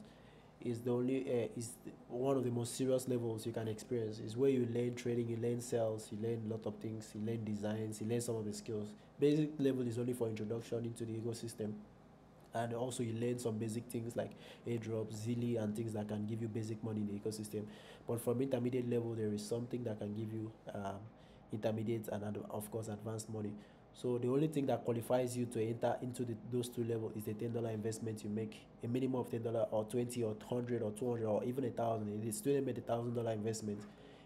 is the only is one of the most serious levels you can experience. Is where you learn trading, you learn sales, you learn a lot of things, you learn designs, you learn some of the skills. Basic level is only for introduction into the ecosystem, and also you learn some basic things like airdrop, zilly, and things that can give you basic money in the ecosystem. But from intermediate level, there is something that can give you intermediate and of course advanced money. So the only thing that qualifies you to enter into those two levels is the $10 investment you make, a minimum of $10 or 20 or 100 or 200 or even 1,000. The student made $1,000 investment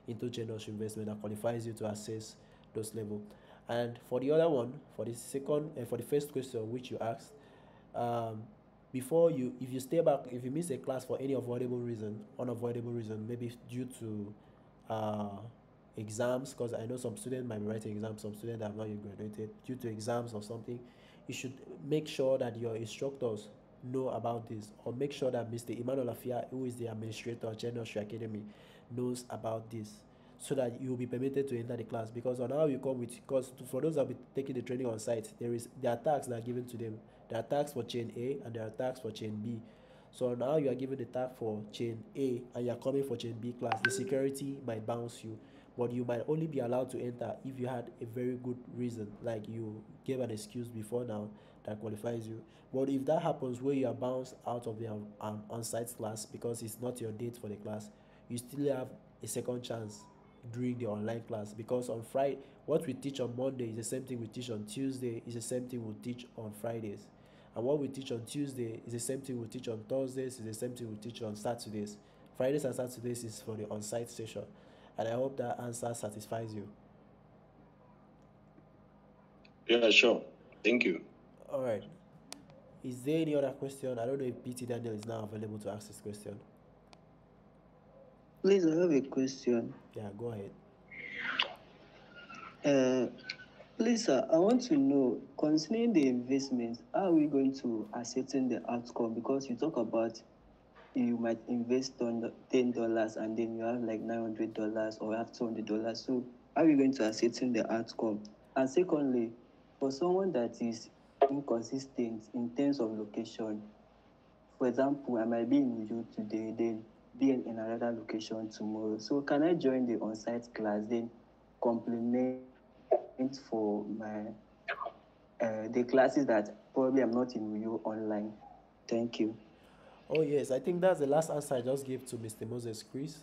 into Chaindustry investment that qualifies you to access those level. And for the other one, for the second, for the first question which you asked, um, before you, if you stay back, if you miss a class for any unavoidable reason, maybe due to uh, exams, because I know some students might be writing exams, some students have not yet graduated due to exams or something, you should make sure that your instructors know about this, or make sure that Mr. Emmanuel Afia, who is the administrator of Chaindustry Academy, knows about this, so that you will be permitted to enter the class. Because on how you come with, because for those that will be taking the training on site, there are tags that are given to them. There are tags for chain A and there are tags for chain B. So now you are given the tag for chain A and you are coming for chain B class, the security might bounce you, but you might only be allowed to enter if you had a very good reason, like you gave an excuse before now that qualifies you. But if that happens where you are bounced out of the on-site class because it's not your date for the class, you still have a second chance during the online class, because on Friday, what we teach on Monday is the same thing we teach on Tuesday, is the same thing we teach on Fridays. And what we teach on Tuesday is the same thing we teach on Thursdays, is the same thing we teach on Saturdays. Fridays and Saturdays is for the on-site session. And I hope that answer satisfies you. Yeah, sure. Thank you. All right. Is there any other question? I don't know if PT Daniel is now available to ask this question. Please, I have a question. Yeah, go ahead. Please, sir, I want to know, concerning the investment, how are we going to ascertain the outcome? Because you talk about you might invest $10 and then you have like $900 or have $200. So how are you going to ascertain the outcome? And secondly, for someone that is inconsistent in terms of location, for example, I might be in Uyo today, then be in another location tomorrow. So can I join the on-site class, then complement for my the classes that probably I'm not in Uyo online? Thank you. Oh yes, I think that's the last answer I just gave to Mr. Moses Chris.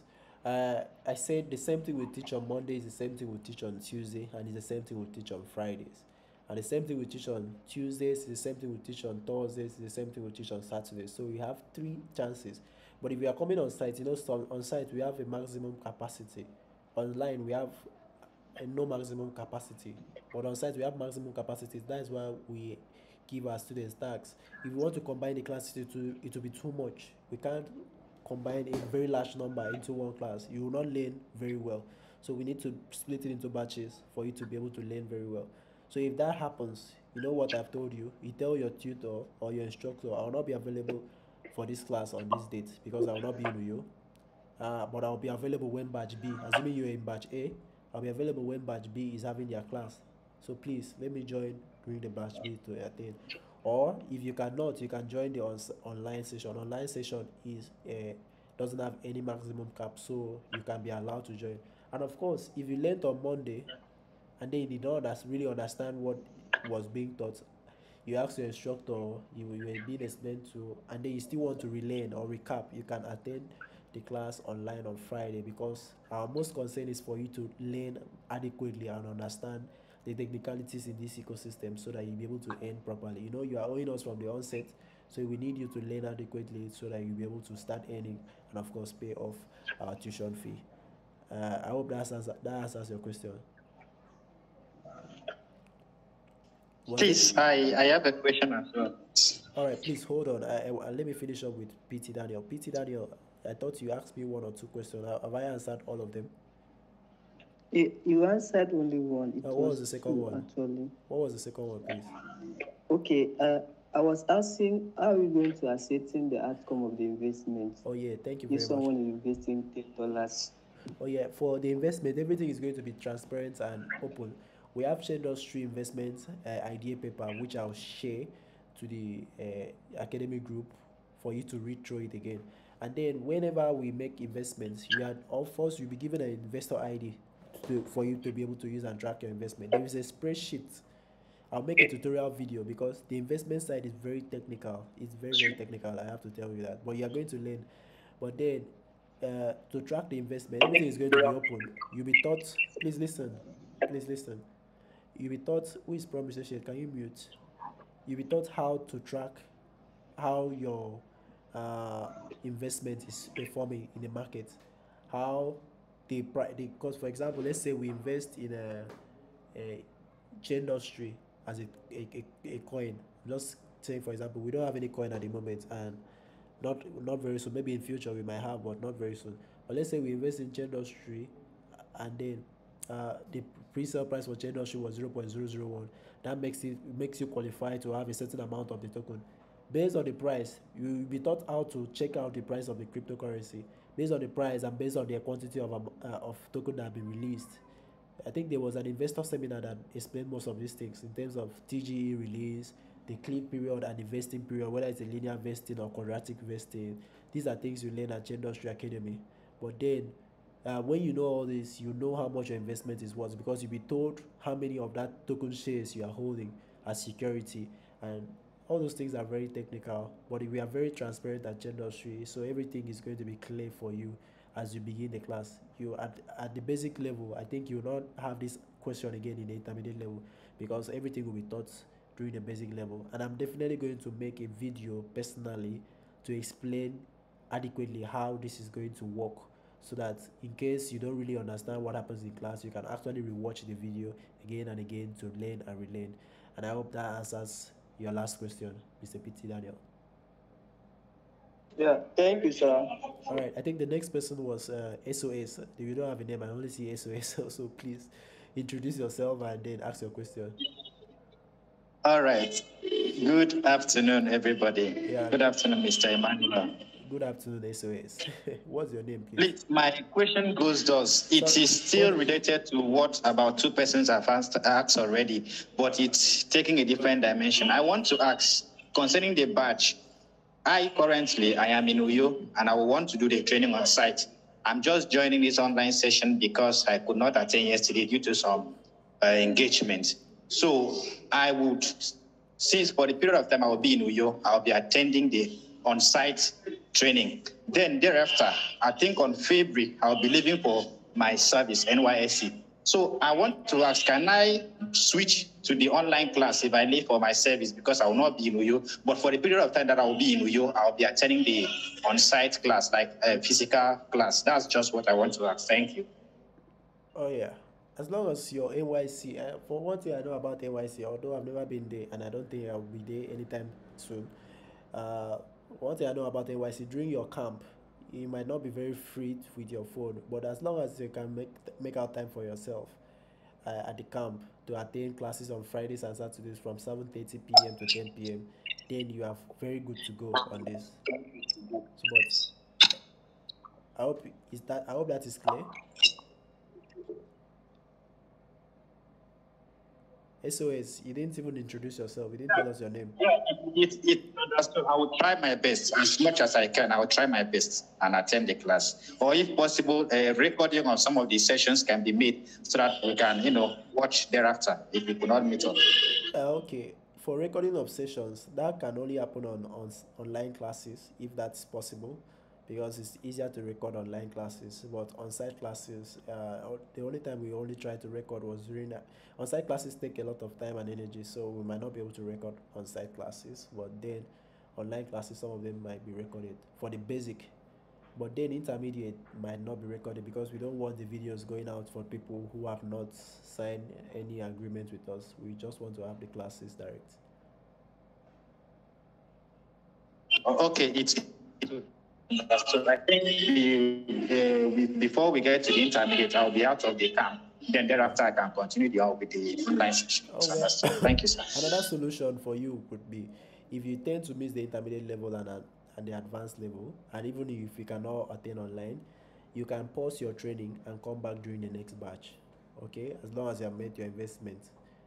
I said the same thing we teach on Monday is the same thing we teach on Tuesday, and it's the same thing we teach on Fridays. And the same thing we teach on Tuesdays, the same thing we teach on Thursdays, the same thing we teach on Saturdays. So we have three chances. But if you are coming on site, some on site we have a maximum capacity. Online we have a no maximum capacity. But on site we have maximum capacity. That is why we give our students tax. If we want to combine the classes, it will be too much. We can't combine a very large number into one class. You will not learn very well. So we need to split it into batches for you to be able to learn very well. So if that happens, you know what I've told you. You tell your tutor or your instructor, I will not be available for this class on this date because I will not be in you. But I'll be available when batch B, assuming you're in batch A, I'll be available when batch B is having their class. So please let me join during the batch B to attend. Or if you cannot, you can join the online session. Online session is doesn't have any maximum cap, so you can be allowed to join. And of course, if you learned on Monday and then you did not really understand what was being taught, you ask your instructor, you were being explained to, and then you still want to relearn or recap, you can attend the class online on Friday, because our most concern is for you to learn adequately and understand the technicalities in this ecosystem so that you'll be able to earn properly. You are owing us from the onset, so we need you to learn adequately so that you'll be able to start earning and, of course, pay off our tuition fee. I hope that answers your question. Please, I have a question as well. All right, please hold on. Let me finish up with PT Daniel. PT Daniel, I thought you asked me one or two questions. Have I answered all of them? You answered only one. What was the second one? Actually. What was the second one, please? Okay. I was asking, how are we going to ascertain the outcome of the investment? Oh yeah, thank you very much. If someone is investing $10. Oh yeah, for the investment, everything is going to be transparent and open. We have Chaindustry investment idea paper, which I'll share to the academic group for you to read through it again. And then whenever we make investments, you'll be given an investor ID for you to be able to use and track your investment. There is a spreadsheet. I'll make a tutorial video because the investment side is very technical. It's very, very technical. I have to tell you that. But you're going to learn. But then to track the investment, everything is going to be open. You'll be taught. Please listen. Please listen. You'll be taught. Who is Promise Shade? Can you mute? You'll be taught how to track how your investment is performing in the market. How because for example, let's say we invest in a Chaindustry as a coin. Just saying, for example, we don't have any coin at the moment, and not very soon. Maybe in future we might have, but not very soon. But let's say we invest in Chaindustry, and then the pre-sale price for Chaindustry was 0.001. That makes you qualify to have a certain amount of the token. Based on the price, you will be taught how to check out the price of the cryptocurrency based on the price and based on the quantity of token that have been released. I think there was an investor seminar that explained most of these things in terms of TGE release, the clean period and the vesting period, whether it's a linear vesting or quadratic vesting. These are things you learn at Chaindustry Academy. But then, when you know all this, you know how much your investment is worth, because you'll be told how many of that token shares you are holding as security, and all those things are very technical, but we are very transparent at Chaindustry, so everything is going to be clear for you as you begin the class. You at the basic level, I think you will not have this question again in the intermediate level, because everything will be taught during the basic level. And I'm definitely going to make a video personally to explain adequately how this is going to work, so that in case you don't really understand what happens in class, you can actually rewatch the video again and again to learn and relearn. And I hope that answers your last question, Mr. PT Daniel. Yeah, thank you, sir. All right, I think the next person was SOS. You don't have a name, I only see SOS. So please introduce yourself and then ask your question. All right. Good afternoon, everybody. Yeah. Good afternoon, Mr. Emmanuel. Good afternoon, SOS. What's your name, please? Please, my question goes thus. It is still related to what about two persons have asked already, but it's taking a different dimension. I want to ask, concerning the badge, I am in Uyo, and I want to do the training on site. I'm just joining this online session because I could not attend yesterday due to some engagement. So I would, since for the period of time I will be in Uyo, I'll be attending the on-site training. Then thereafter, I think on February, I'll be leaving for my service, NYSC. So I want to ask, can I switch to the online class if I leave for my service because I will not be in Uyo? But for the period of time that I will be in Uyo, I'll be attending the on-site class, like a physical class. That's just what I want to ask. Thank you. Oh yeah, as long as you're NYC. For one thing I know about NYC, although I've never been there and I don't think I'll be there anytime soon. Uh, One thing I know about NYC, during your camp, you might not be very free with your phone, but as long as you can make out time for yourself at the camp to attend classes on Fridays and Saturdays from 7:30 p.m. to 10 p.m., then you are very good to go on this. So, but I hope that is clear. SOS, you didn't even introduce yourself. You didn't tell us your name. Yeah, I will try my best as much as I can. I will try my best and attend the class. Or if possible, a recording of some of the sessions can be made so that we can, watch thereafter if we could not meet up. Okay. For recording of sessions, that can only happen on online classes if that's possible, because it's easier to record online classes. But on-site classes, the only time we only try to record was during on-site classes take a lot of time and energy, so we might not be able to record on-site classes. But then online classes, some of them might be recorded for the basic. But then intermediate might not be recorded because we don't want the videos going out for people who have not signed any agreement with us. We just want to have the classes direct. Okay, so I think before we get to the intermediate, I'll be out of the camp. Then thereafter, I can continue with the online session. Oh, well, thank you, sir. another solution for you could be if you tend to miss the intermediate level and the advanced level, and even if you cannot attend online, you can pause your training and come back during the next batch. Okay, as long as you have made your investment,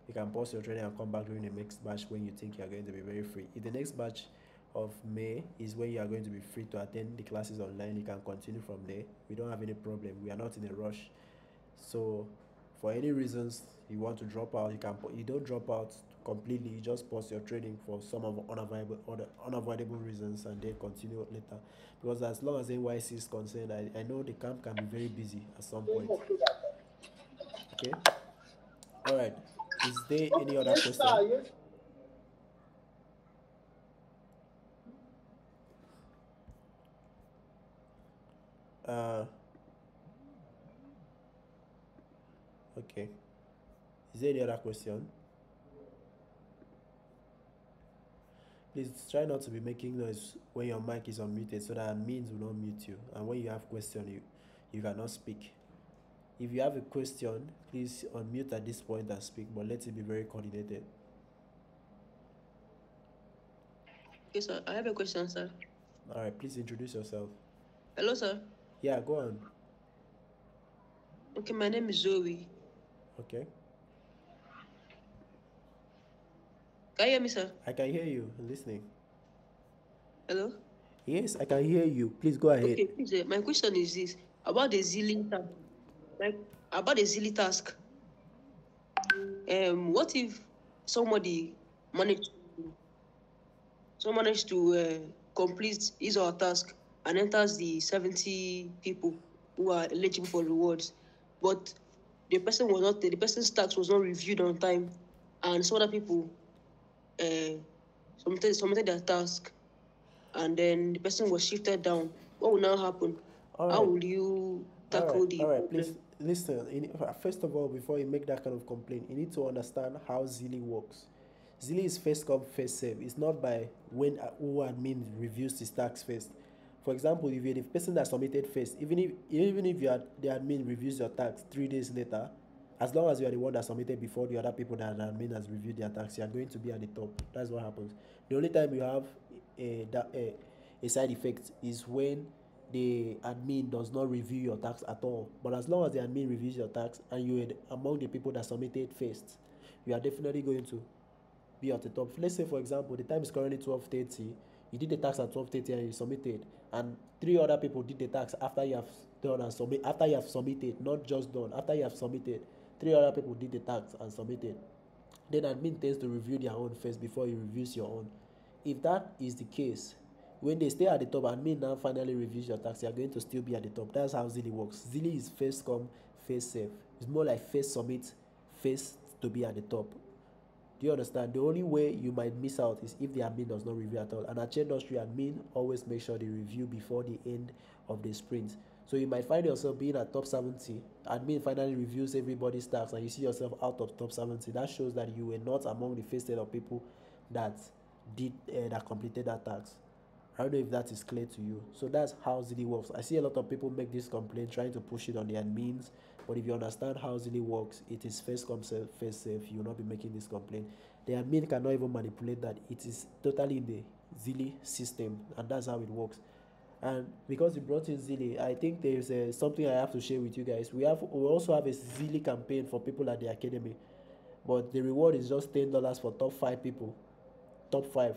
you can pause your training and come back during the next batch when you think you are going to be very free. If the next batch of May is when you are going to be free to attend the classes online, you can continue from there. We don't have any problem. We are not in a rush. So for any reasons you want to drop out, you don't drop out completely. You just pause your training for some of unavoidable reasons and then continue later. Because as long as NYC is concerned, I know the camp can be very busy at some point. Okay. All right. Is there any other question? Uh, okay. Is there any other question? Please try not to be making noise when your mic is unmuted so that admins will not mute you. And when you have question, you cannot speak. If you have a question, please unmute at this point and speak, but let it be very coordinated. Okay, sir. I have a question, sir. All right, please introduce yourself. Hello, sir. Yeah, go on. Okay, my name is Zoe. Okay. Can you hear me, sir? I can hear you. I'm listening. Hello? Yes, I can hear you. Please go ahead. Okay, please. My question is this about the Zilly task. About the Zilly task. What if somebody managed to complete his or her task and enters the 70 people who are eligible for rewards, but the person's task was not reviewed on time, and some other people submitted their task, and then the person was shifted down? What will now happen? All How right. will you tackle the All right, problem? please listen. First of all, before you make that kind of complaint, you need to understand how Zilly works. Zilly is first come, first serve. It's not by when who admin reviews his tax first. For example, if you're the person that submitted first, even if you are the admin reviews your tax 3 days later, as long as you are the one that submitted before the other people that the admin has reviewed their tax, you are going to be at the top. That's what happens. The only time you have a side effect is when the admin does not review your tax at all. But as long as the admin reviews your tax and you are among the people that submitted first, you are definitely going to be at the top. Let's say, for example, the time is currently 12:30. You did the tax at 12:30 and you submitted, and 3 other people did the tax after you have done and submit. After you have submitted, not just done. After you have submitted, 3 other people did the tax and submitted. Then admin tends to review their own first before he reviews your own. If that is the case, when they stay at the top, admin now finally reviews your tax, you are going to still be at the top. That's how Zilly works. Zilly is first come, face safe. It's more like face summit, face to be at the top. Do you understand? The only way you might miss out is if the admin does not review at all. And at Chaindustry, admin always make sure they review before the end of the sprint. So you might find yourself being at top 70. Admin finally reviews everybody's tax, and you see yourself out of top 70. That shows that you were not among the first set of people that that completed that tax. I don't know if that is clear to you. So that's how Zilly works. I see a lot of people make this complaint trying to push it on the admins, but if you understand how Zilly works, it is first come, first serve. You will not be making this complaint. The admin cannot even manipulate that. It is totally in the Zilly system, and that's how it works. And because we brought in Zilly, I think there's something I have to share with you guys. We also have a Zilly campaign for people at the academy, but the reward is just $10 for top 5 people. Top 5.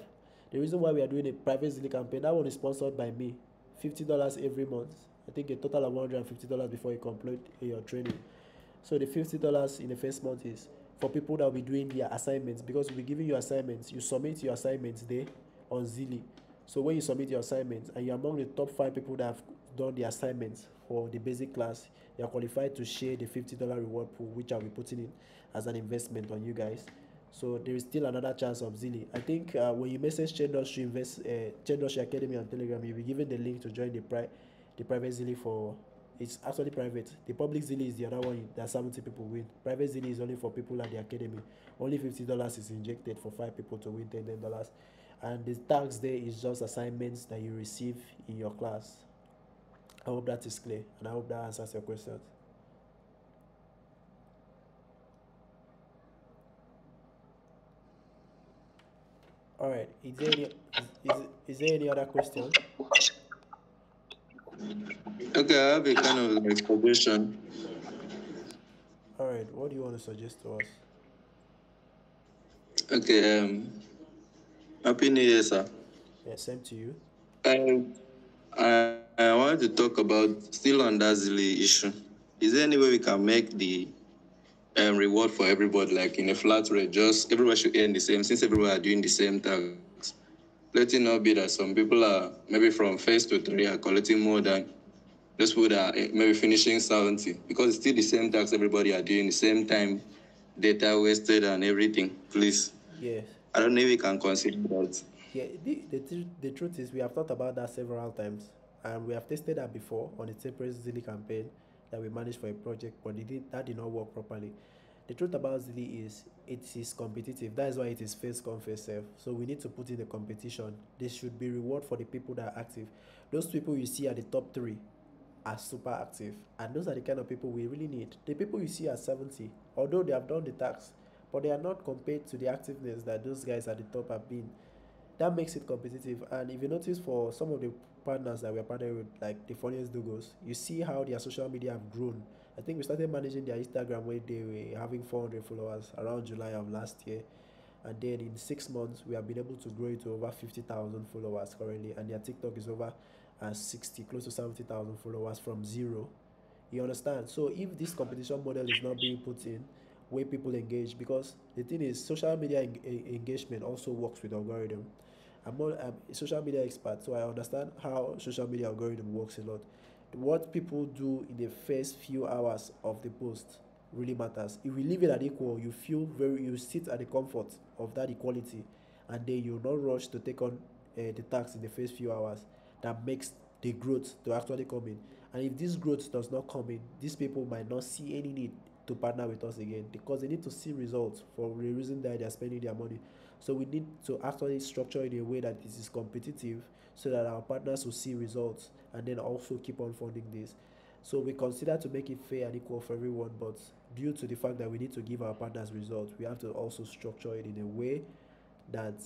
The reason why we are doing a private Zilly campaign, that one is sponsored by me. $50 every month. I think a total of $150 before you complete your training. So the $50 in the first month is for people that will be doing their assignments, because we'll be giving you assignments. You submit your assignments there on Zilly. So when you submit your assignments and you're among the top 5 people that have done the assignments for the basic class, you're qualified to share the $50 reward pool, which I'll be putting in as an investment on you guys. So there is still another chance of Zilly. I think when you message Chaindustry Academy on Telegram, you'll be given the link to join the private Zilly for. It's actually private. The public Zilly is the other one that 70 people win. Private Zilly is only for people at the academy. Only $50 is injected for 5 people to win $10. And the tax there is just assignments that you receive in your class. I hope that is clear, and I hope that answers your questions. All right. Is there any other question? Okay, I have a kind of like suggestion. All right. What do you want to suggest to us? Okay. Happy New Year, sir. Yeah, same to you. I wanted to talk about still on that Zilly issue. Is there any way we can make the reward for everybody like in a flat rate? Just everybody should earn the same, since everybody are doing the same tax. Let it not be that some people are maybe from phase to 3 are collecting more than those people that are maybe finishing 70, because it's still the same tax everybody are doing, the same time, data wasted and everything. Please. Yes. I don't know if we can consider that. Yeah, the truth is we have thought about that several times, and we have tested that before on a separate Zilly campaign that we managed for a project, but that did not work properly. The truth about Zilly is it is competitive. That is why it is first come first serve. So we need to put in the competition. There should be reward for the people that are active. Those people you see at the top 3 are super active, and those are the kind of people we really need. The people you see at 70, although they have done the tax, but they are not compared to the activeness that those guys at the top have been. That makes it competitive. And if you notice, for some of the partners that we are partnering with, like the funniest Dogos, you see how their social media have grown. I think we started managing their Instagram when they were having 400 followers around July of last year, and then in 6 months we have been able to grow it to over 50,000 followers currently, and their TikTok is over 60, close to 70,000 followers from zero. You understand? So if this competition model is not being put in where people engage, because the thing is, social media engagement also works with algorithm. I'm a social media expert, so I understand how social media algorithm works a lot. What people do in the first few hours of the post really matters. If we leave it at equal, you sit at the comfort of that equality, and then you'll not rush to take on the tax in the first few hours. That makes the growth to actually come in. And if this growth does not come in, these people might not see any need to partner with us again, because they need to see results for the reason that they are spending their money. So we need to actually structure it in a way that this is competitive, so that our partners will see results and then also keep on funding this. So we consider to make it fair and equal for everyone, but due to the fact that we need to give our partners results, we have to also structure it in a way that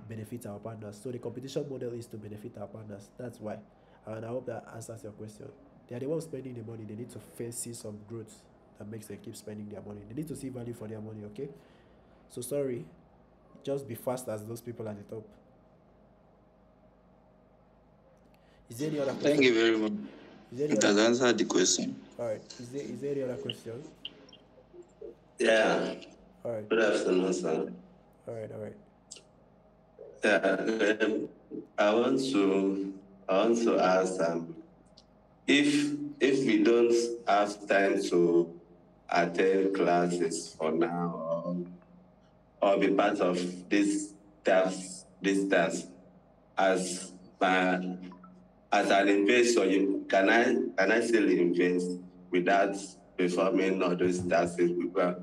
benefits our partners. So the competition model is to benefit our partners. That's why. And I hope that answers your question. They are the ones spending the money. They need to first see some growth that makes them keep spending their money. They need to see value for their money, okay? So sorry, just be fast as those people at the top. Is there any other question? Thank you very much. It has answered the question. All right. Is there any other question? Yeah. All right. Good afternoon, sir. All right. Yeah. I want to ask if we don't have time to attend classes for now, or be part of this task, as my as an investor, can I still invest without performing all those taxes? Because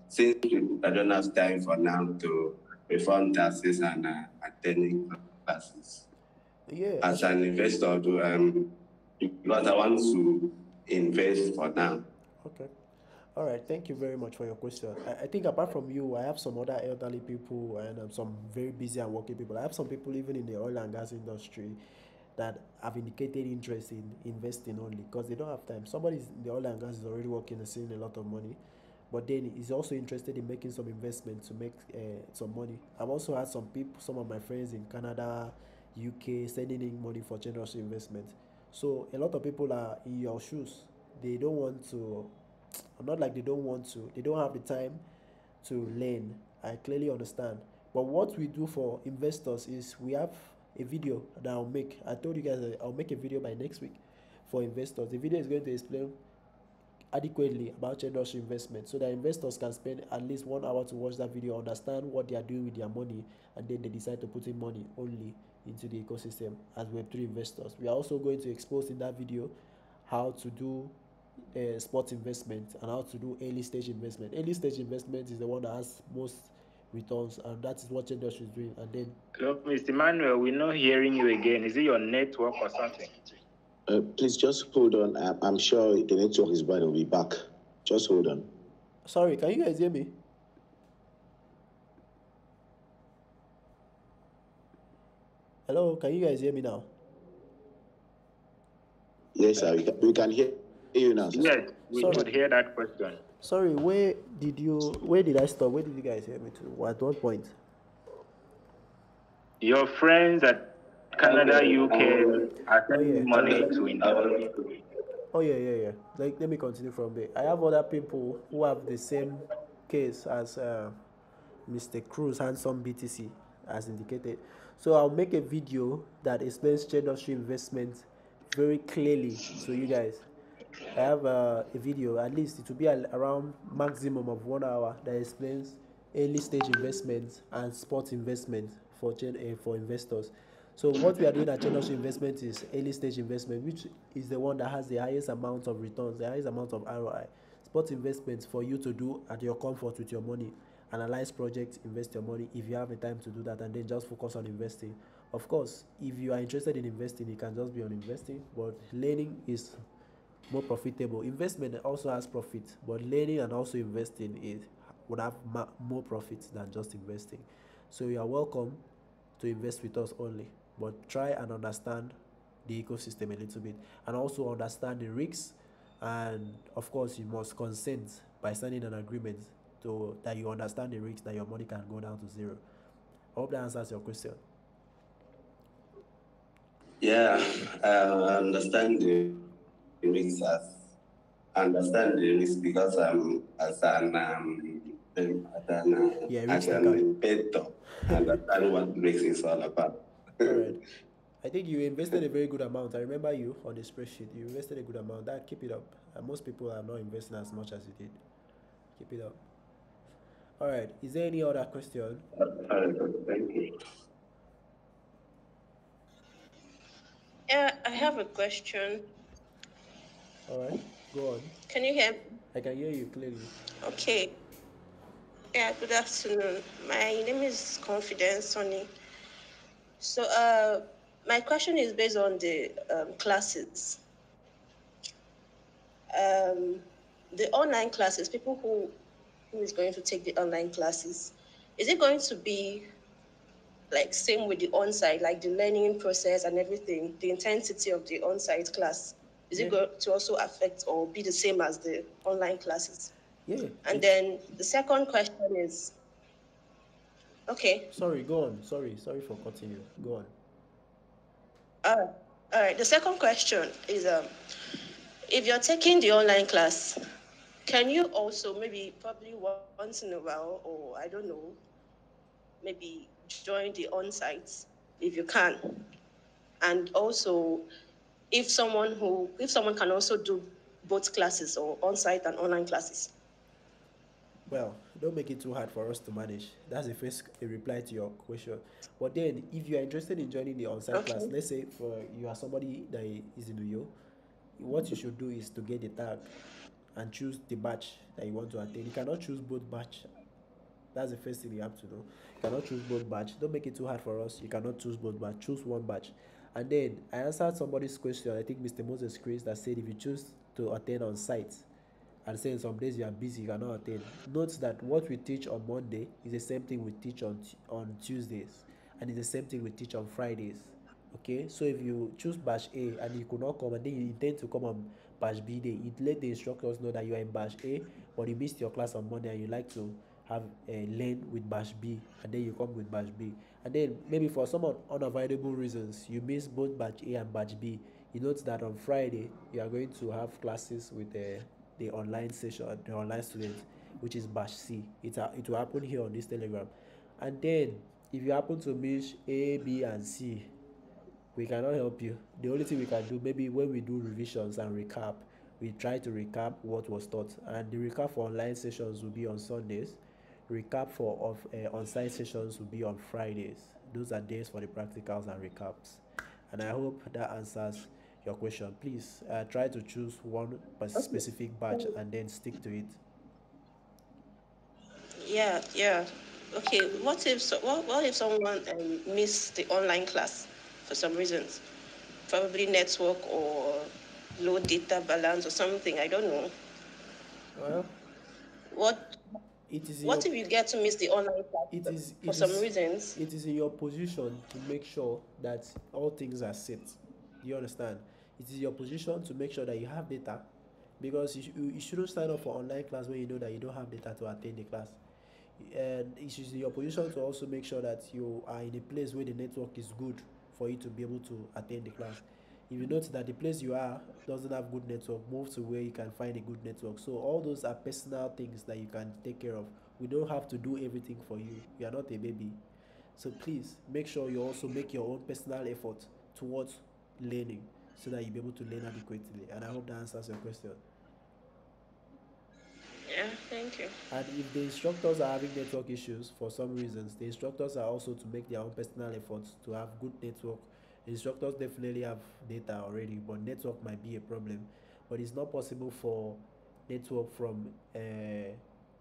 since I don't have time for now to perform taxes and attending classes. Yeah. As an investor, because I want to invest for now. Okay. All right. Thank you very much for your question. I think apart from you, I have some other elderly people and some very busy and working people. I have some people even in the oil and gas industry that have indicated interest in investing only because they don't have time. Somebody in the oil and gas is already working and seeing a lot of money, but then is also interested in making some investment to make some money. I've also had some people, some of my friends in Canada, UK, sending in money for generous investment. So a lot of people are in your shoes. They don't want to, not like they don't want to, they don't have the time to learn. I clearly understand. But what we do for investors is we have a video that I'll make. I told you guys that I'll make a video by next week for investors. The video is going to explain adequately about Chaindustry investment so that investors can spend at least 1 hour to watch that video, understand what they are doing with their money, and then they decide to put in money only into the ecosystem as Web3 investors. We are also going to expose in that video how to do spot investment and how to do early stage investment. Early stage investment is the one that has most returns, and that is what Chaindustry is doing. And then, look, Mr. Manuel, we're not hearing you again. Is it your network or something? Please just hold on. I'm sure the network is bad. We'll be back. Just hold on. Sorry, can you guys hear me? Hello, can you guys hear me now? Yes, sir. We can hear you now. Sir. Yes, we could hear that question. Sorry, where did I stop? Where did you guys hear me to? At what point? Your friends at Canada, UK are sending money to India. Oh yeah. Let me continue from there. I have other people who have the same case as Mr. Cruz, handsome BTC, as indicated. So I'll make a video that explains Chaindustry investment very clearly to you guys. I have a video, at least it will be around maximum of 1 hour, that explains early stage investments and spot investment for investors. So what we are doing at Chaindustry investment is early stage investment, which is the one that has the highest amount of returns, the highest amount of ROI. Spot investments for you to do at your comfort with your money. Analyze projects, invest your money if you have the time to do that, and then just focus on investing. Of course, if you are interested in investing, you can just be on investing, but learning is more profitable. Investment also has profit, but learning and also investing would have more profits than just investing. So you are welcome to invest with us only, but try and understand the ecosystem a little bit, and also understand the risks. And of course, you must consent by signing an agreement to that you understand the risks that your money can go down to zero. I hope that answers your question. Yeah, I understand the risks because I'm as an investor, understand what risk is all about. All right. I think you invested a very good amount. I remember you on the spreadsheet. You invested a good amount. Keep it up. And most people are not investing as much as you did. Keep it up. All right. Is there any other question? Thank you. Yeah, I have a question. All right. Go on. Can you hear me? I can hear you clearly. Okay. Yeah, good afternoon. My name is Confidence Sonny. So my question is based on the classes. The online classes, people who is going to take the online classes, is it going to be like same with the on-site, like the learning process and everything, the intensity of the on-site class? Is it going to also affect or be the same as the online classes? Yeah. And then the second question is, okay. Sorry, go on. Sorry for cutting you. Go on. All right. The second question is, if you're taking the online class, can you also probably once in a while, or I don't know, maybe join the on-sites if you can? And also, if someone can also do both classes or on-site and online classes. Well, don't make it too hard for us to manage. That's the first reply to your question. But then, if you are interested in joining the on-site class, Okay. let's say for you are somebody that is in Uyo, what you should do is to get the tag and choose the batch that you want to attend. You cannot choose both batch. That's the first thing you have to know. You cannot choose both batch. Don't make it too hard for us. You cannot choose both batch. Choose one batch. And then I answered somebody's question. I think Mr. Moses Chris that said if you choose to attend on site and saying some days you are busy, you cannot attend. Note that what we teach on Monday is the same thing we teach on Tuesdays, and it's the same thing we teach on Fridays. Okay, so if you choose batch A and you could not come and then you intend to come on batch B day, it let the instructors know that you are in batch A, but you missed your class on Monday and you like to have a learn with batch B, and then you come with batch B, and then maybe for some unavoidable reasons you miss both batch A and batch B. You note that on Friday you are going to have classes with the online session, the online students, which is batch C. It will happen here on this Telegram, and then if you happen to miss A, B, and C, we cannot help you. The only thing we can do, maybe when we do revisions and recap, we try to recap what was taught, and the recap for online sessions will be on Sundays. Recap for on-site sessions will be on Fridays. Those are days for the practicals and recaps. And I hope that answers your question. Please try to choose one Okay. specific batch and then stick to it. Yeah, yeah. Okay. What if someone missed the online class for some reasons? Probably network or low data balance or something. I don't know. Well, What it is in What your if you get to miss the online it class is for it some is reasons? it is in your position to make sure that all things are set. Do you understand? It is your position to make sure that you have data, because you shouldn't sign up for online class when you know that you don't have data to attend the class. And it is in your position to also make sure that you are in a place where the network is good for you to be able to attend the class. If you notice that the place you are doesn't have good network, move to where you can find a good network. So all those are personal things that you can take care of. We don't have to do everything for you. You are not a baby. So please make sure you also make your own personal effort towards learning so that you'll be able to learn adequately. And I hope that answers your question. Yeah, thank you. And if the instructors are having network issues for some reasons, the instructors are also to make their own personal efforts to have good network. Instructors definitely have data already, but network might be a problem. But it's not possible for network from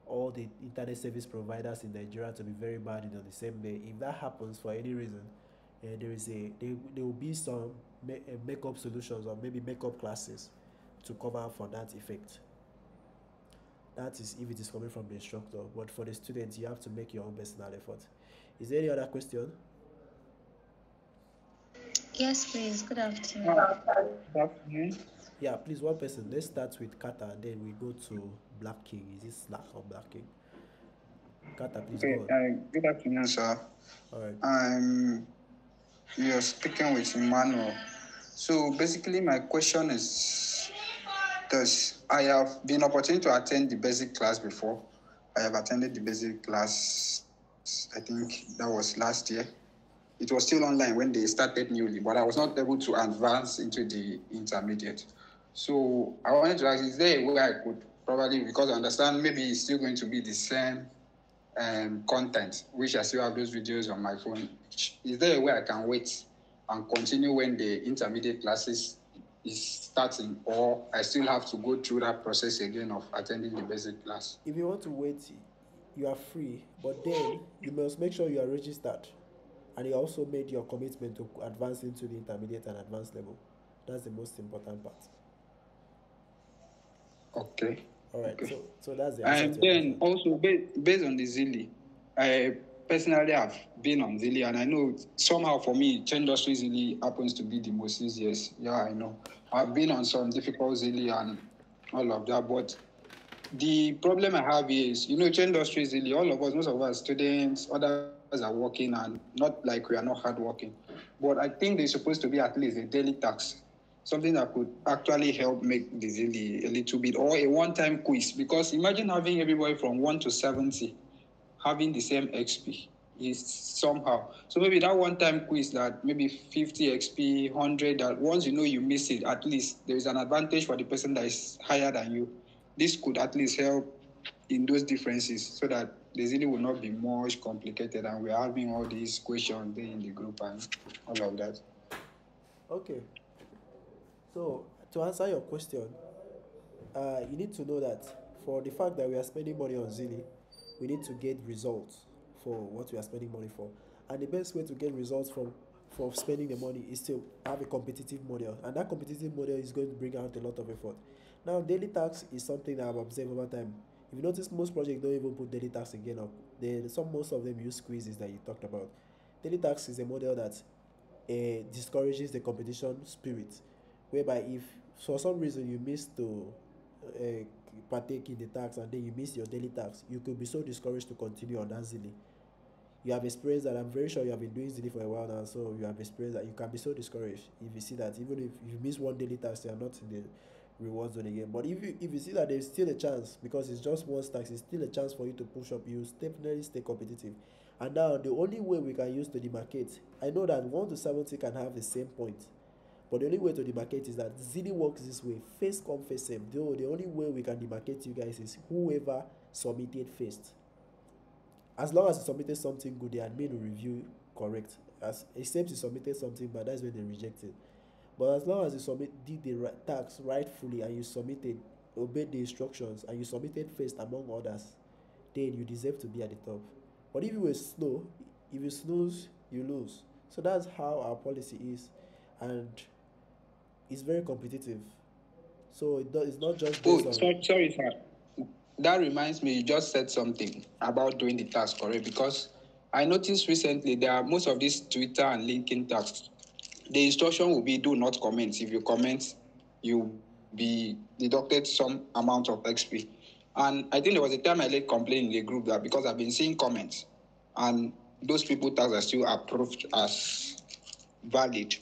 all the internet service providers in Nigeria to be very bad in on the same day. If that happens for any reason, there will be some makeup solutions or maybe makeup classes to cover for that effect. That is if it is coming from the instructor, but for the students you have to make your own personal effort. Is there any other question? Yes, please. Good afternoon. Good afternoon. Yeah, please, one person. Let's start with Kata and then we go to Black King. Is it Slack or Black King? Kata, please Okay, go on. good afternoon, sir. All right. You're speaking with Emmanuel. So basically, my question is this: I have been opportunity to attend the basic class before. I have attended the basic class. I think that was last year. It was still online when they started newly, but I was not able to advance into the intermediate. So I wanted to ask: is there a way I could probably, because I understand maybe it's still going to be the same content, which I still have those videos on my phone. Is there a way I can wait and continue when the intermediate classes is starting, or I still have to go through that process again of attending the basic class? If you want to wait, you are free, but then you must make sure you are registered and you also made your commitment to advance into the intermediate and advanced level. That's the most important part. Okay. All right. Okay. So that's the answer And to your then question. also based on the Zilli, I personally have been on Zilli, and I know somehow for me, Chaindustry Zilli happens to be the most easiest. Yeah, I know. I've been on some difficult Zilli and all of that, but the problem I have is, Chaindustry Zilli, all of us, most of us students, others are working, and not like we are not hardworking. But I think there's supposed to be at least a daily tax, something that could actually help make the Zilli a little bit, or a one-time quiz. Because imagine having everybody from 1 to 70 having the same XP is somehow. So maybe that one-time quiz that maybe 50 XP, 100, that once you miss it, at least there is an advantage for the person that is higher than you. This could at least help in those differences so that the Zili will not be much complicated and we're having all these questions there in the group and all of that. Okay. So to answer your question, you need to know that for the fact that we are spending money on Zili, we need to get results for what we are spending money for. And the best way to get results from for spending the money is to have a competitive model, and that competitive model is going to bring out a lot of effort. Now, daily tax is something that I've observed over time. If you notice, most projects don't even put daily tax again up. Most of them use squeezes that you talked about. Daily tax is a model that discourages the competition spirit, whereby if for some reason you miss to uh, partake in the tax and then you miss your daily tax, you could be so discouraged to continue on that Zili. You have experienced that. I'm very sure you have been doing Zili for a while now, so you have experienced that you can be so discouraged if you see that even if you miss one daily tax, you are not in the reward zone again. But if you see that there's still a chance because it's just one tax, it's still a chance for you to push up. You definitely stay competitive. And now the only way we can use to demarcate, I know that 1 to 70 can have the same point, but the only way to demarcate is that Zili works this way: face come face same. Though the only way we can demarcate you guys is whoever submitted first. As long as you submitted something good, the admin will review correct. As except you submitted something bad, that's when they reject it. But as long as you did the tax rightfully and you submitted, obeyed the instructions, and you submitted first among others, then you deserve to be at the top. But if you were slow, if you snooze, you lose. So that's how our policy is, and it's very competitive. So it's not just based on. Sorry, sir. That reminds me, you just said something about doing the task correct, because I noticed recently there are most of these Twitter and LinkedIn tasks. The instruction will be do not comment. If you comment, you'll be deducted some amount of XP. And I think there was a time I laid complaint in the group that because I've been seeing comments and those people tasks are still approved as valid.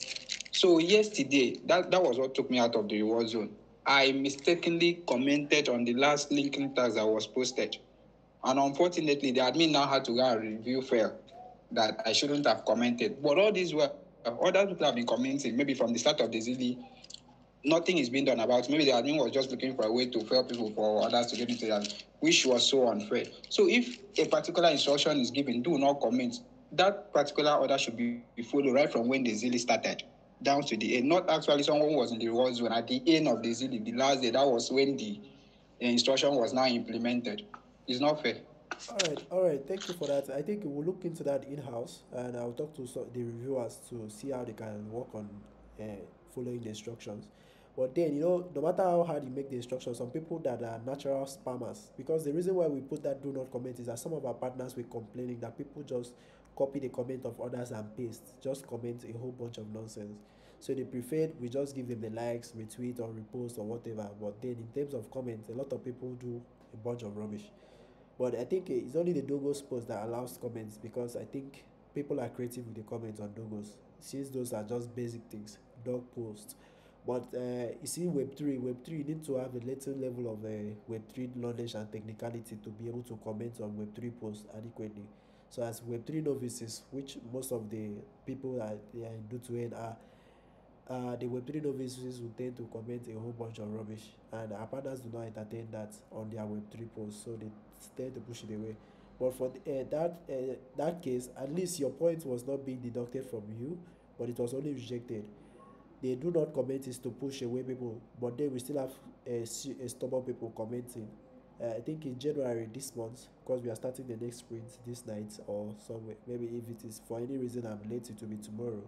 So yesterday, that was what took me out of the reward zone. I mistakenly commented on the last LinkedIn task that was posted. And unfortunately, the admin now had to go and review fail that I shouldn't have commented. But all these were other people have been commenting, maybe from the start of the Zili, nothing is being done about it. Maybe the admin was just looking for a way to fail people for others to get into that, which was so unfair. So if a particular instruction is given, do not comment. That particular order should be followed right from when the Zili started down to the end. Not actually someone who was in the reward zone at the end of the Zili, the last day. That was when the instruction was now implemented. It's not fair. All right. Thank you for that. I think we'll look into that in-house, and I'll talk to the reviewers to see how they can work on uh, following the instructions. But then, no matter how hard you make the instructions, some people that are natural spammers, because the reason why we put that do not comment is that some of our partners were complaining that people just copy the comment of others and paste, just comment a whole bunch of nonsense. So they preferred we just give them the likes, retweet, or repost or whatever. But then, in terms of comments, a lot of people do a bunch of rubbish. But I think it's only the Dogos post that allows comments, because I think people are creative with the comments on Dogos, since those are just basic things, dog posts. But you see, Web3, you need to have a little level of Web3 knowledge and technicality to be able to comment on Web3 posts adequately. So as Web3 novices, which most of the people that they are in Do2N are, the Web3 novices will tend to comment a whole bunch of rubbish, and our partners do not entertain that on their Web3 posts, so they tend to push it away. But for that case, at least your point was not being deducted from you, but it was only rejected. They do not comment is to push away people, but then we still have stubborn people commenting. I think in January this month, because we are starting the next sprint this night or somewhere. Maybe if it is for any reason I'm late, it will be tomorrow.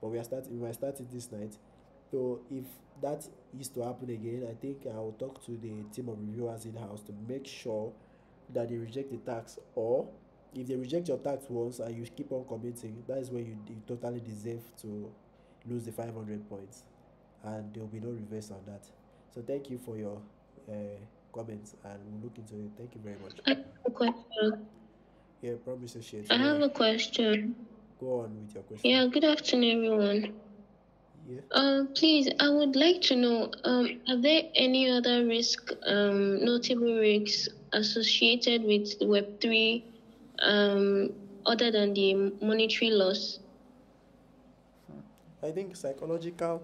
But we are starting this night. So if that is to happen again, I think I will talk to the team of reviewers in house to make sure that they reject the tax, or if they reject your tax once and you keep on commenting, that is when you totally deserve to lose the 500 points, and there will be no reverse on that. So thank you for your comments, and we'll look into it. Thank you very much. I have a question. Yeah, promise to share. I have a question. Go on with your question. Yeah, good afternoon, everyone. Yeah. Please, I would like to know, are there any other notable risks associated with Web3, other than the monetary loss? I think psychological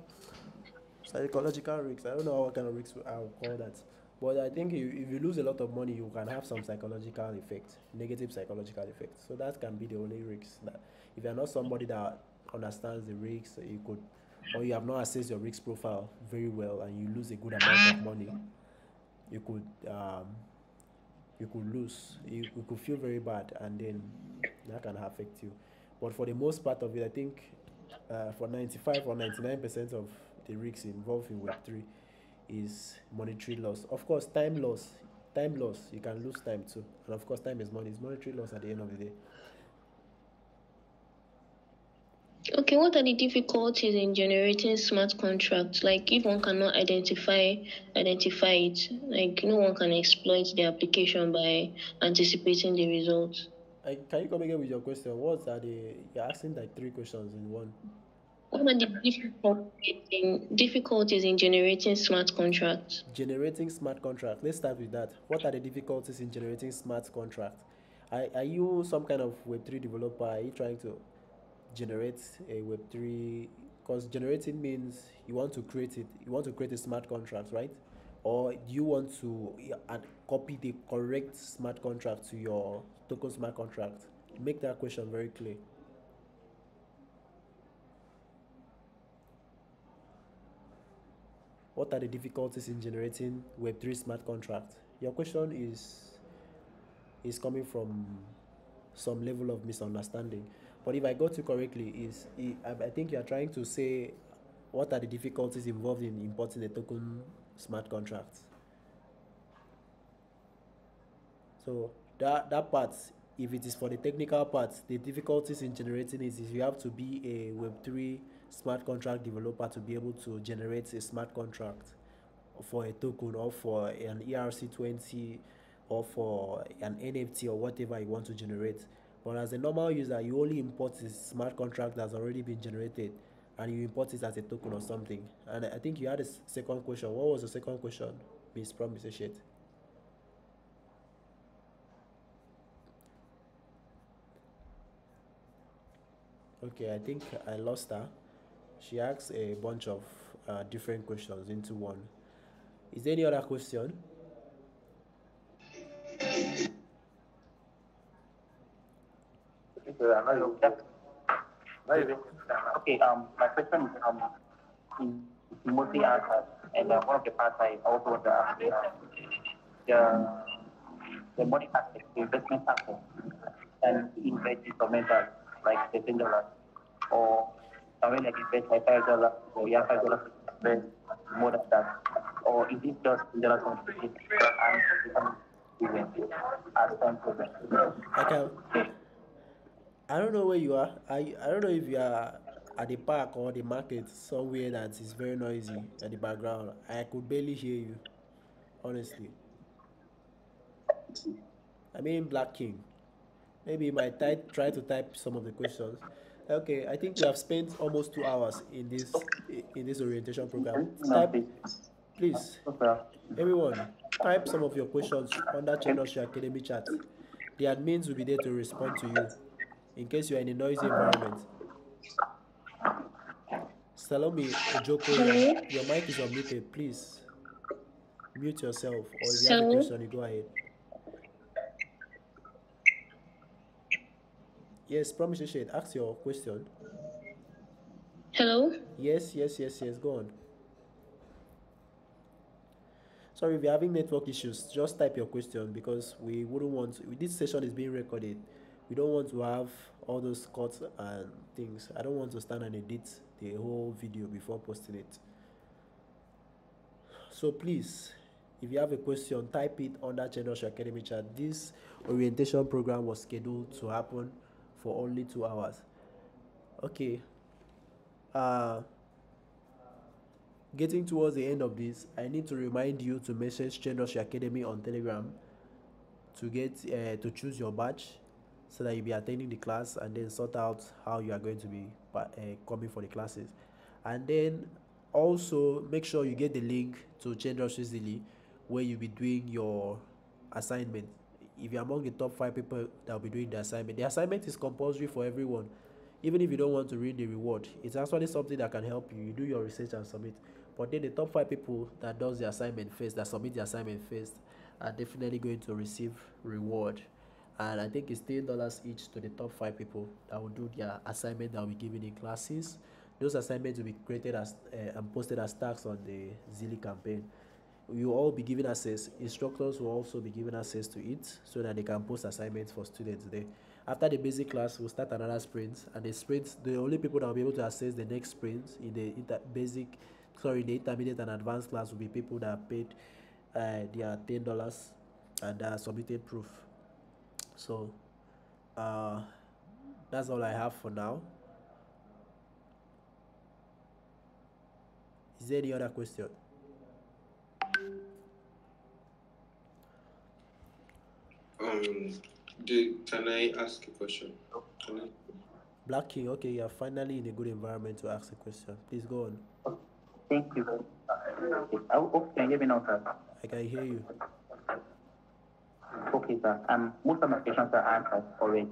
risks. I don't know what kind of risks I will call that, But I think if you lose a lot of money, you can have some psychological effect, negative psychological effect. So that can be the only risk. That if you're not somebody that understands the risks, you could, or you have not assessed your risk profile very well, and you lose a good amount of money, you could you could lose. You could feel very bad, and then that can affect you. But for the most part of it, I think for 95 or 99% of the risks involved in Web3 is monetary loss. Of course, time loss, you can lose time too. And of course, time is money, it's monetary loss at the end of the day. Okay, what are the difficulties in generating smart contracts? Like if one cannot identify it, like no one can exploit the application by anticipating the results. Can you come again with your question? What's that? You're asking like three questions in one. What are the difficulties in generating smart contracts? Generating smart contracts. Let's start with that. What are the difficulties in generating smart contracts? Are you some kind of Web3 developer? Are you trying to generate a Web3? Because generating means you want to create it. You want to create a smart contract, right? Or do you want to copy the correct smart contract to your token smart contract? Make that question very clear. What are the difficulties in generating Web3 smart contracts? Your question is coming from some level of misunderstanding. But if I got you correctly, I think you are trying to say what are the difficulties involved in importing a token smart contract. So that part, if it is for the technical part, the difficulties in generating it is you have to be a Web3 smart contract developer to be able to generate a smart contract for a token or for an ERC20 or for an NFT or whatever you want to generate. But as a normal user, you only import a smart contract that's already been generated and you import it as a token or something. And I think you had a second question. What was the second question, Miss Promise Shit? Okay, I think I lost her. She asked a bunch of different questions into one. Is there any other question? Okay, my question is mostly answered, and one of the parts I also want to ask is the money aspect, the investment aspect, and invest instrumental like $10, or I mean like invest like $5, or yeah, $5 invest more than that, or is it just $10 on the and as time progresses? I don't know where you are. I don't know if you are at the park or the market somewhere that is very noisy at the background. I could barely hear you, honestly. I mean, Black King. Maybe you might try to type some of the questions. Okay, I think we have spent almost 2 hours in this orientation program. Type, please, everyone, type some of your questions under Chaindustry Academy chat. The admins will be there to respond to you in case you are in a noisy environment. Salome Ojoko, your mic is unmuted. Please mute yourself, or if you have a question, you go ahead. Yes, Promise Shade, ask your question. Hello? Yes, go on. Sorry, if you're having network issues, just type your question because we wouldn't want this session is being recorded. We don't want to have all those cuts and things. I don't want to stand and edit the whole video before posting it. So please, if you have a question, type it under Chaindustry Academy chat. This orientation program was scheduled to happen for only 2 hours. Okay. Getting towards the end of this, I need to remind you to message Chaindustry Academy on Telegram to get to choose your batch so that you'll be attending the class and then sort out how you are going to be coming for the classes. And then also make sure you get the link to Chaindustry Zilly where you'll be doing your assignment. If you're among the top 5 people that will be doing the assignment is compulsory for everyone. Even if you don't want to read the reward, it's actually something that can help you. You do your research and submit. But then the top 5 people that does the assignment first, that submit the assignment first, are definitely going to receive reward. And I think it's $10 each to the top 5 people that will do their assignment that will be given in classes. Those assignments will be created as and posted as tasks on the Zili campaign. You will all be given access. Instructors will also be given access to it so that they can post assignments for students there. After the basic class, we'll start another sprint, and the sprint, the only people that will be able to access the next sprint in the the intermediate and advanced class will be people that paid their $10 and submitted proof. So that's all I have for now. Is there any other question? Can I ask a question? Black King, okay, you're finally in a good environment to ask a question. Please go on. Thank you very much. I hope can you hear me now, sir? I can hear you. Okay, sir. Most of my questions are answered already,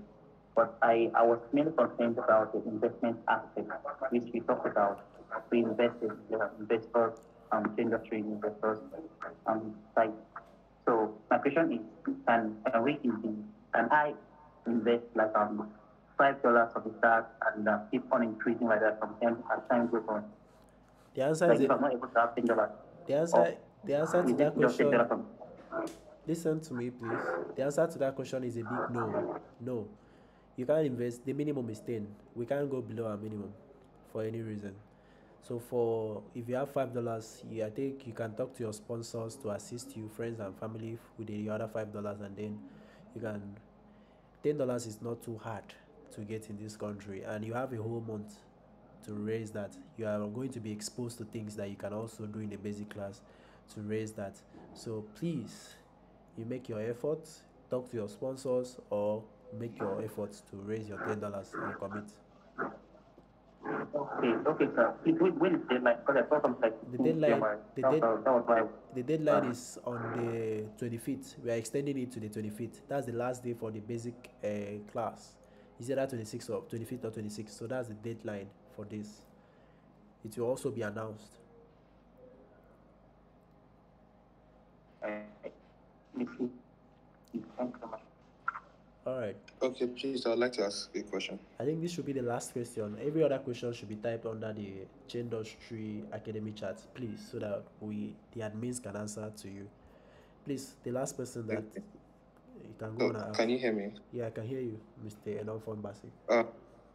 but I was mainly concerned about the investment aspect, which we talked about. We invested, investors, industry investors, site. So my question is, can I invest like $5 of the start and keep on increasing like that from time as time goes on? The answer like is if I'm not able to have $10. The answer to that question. Listen to me, please. The answer to that question is a big no. No, you can't invest. The minimum is 10. We can't go below our minimum for any reason. So if you have $5, I think you can talk to your sponsors to assist you, friends and family, with the other $5, and then you can. $10 is not too hard to get in this country, and you have a whole month to raise that. You are going to be exposed to things that you can also do in the basic class to raise that. So please, you make your efforts, talk to your sponsors, or make your efforts to raise your $10 and commit. Okay, sir. When is the deadline? Because I saw something like the deadline is on the 25th. We are extending it to the 25th. That's the last day for the basic class. Is it that 26th or 25th or 26th? So that's the deadline for this. It will also be announced. All right. Okay, please, I'd like to ask a question. I think this should be the last question. Every other question should be typed under the Chaindustry Academy chat, please, so that the admins can answer to you. Please, the last person that you can go on and ask. Can you hear me? Yeah, I can hear you, Mr. Enonfon Basic.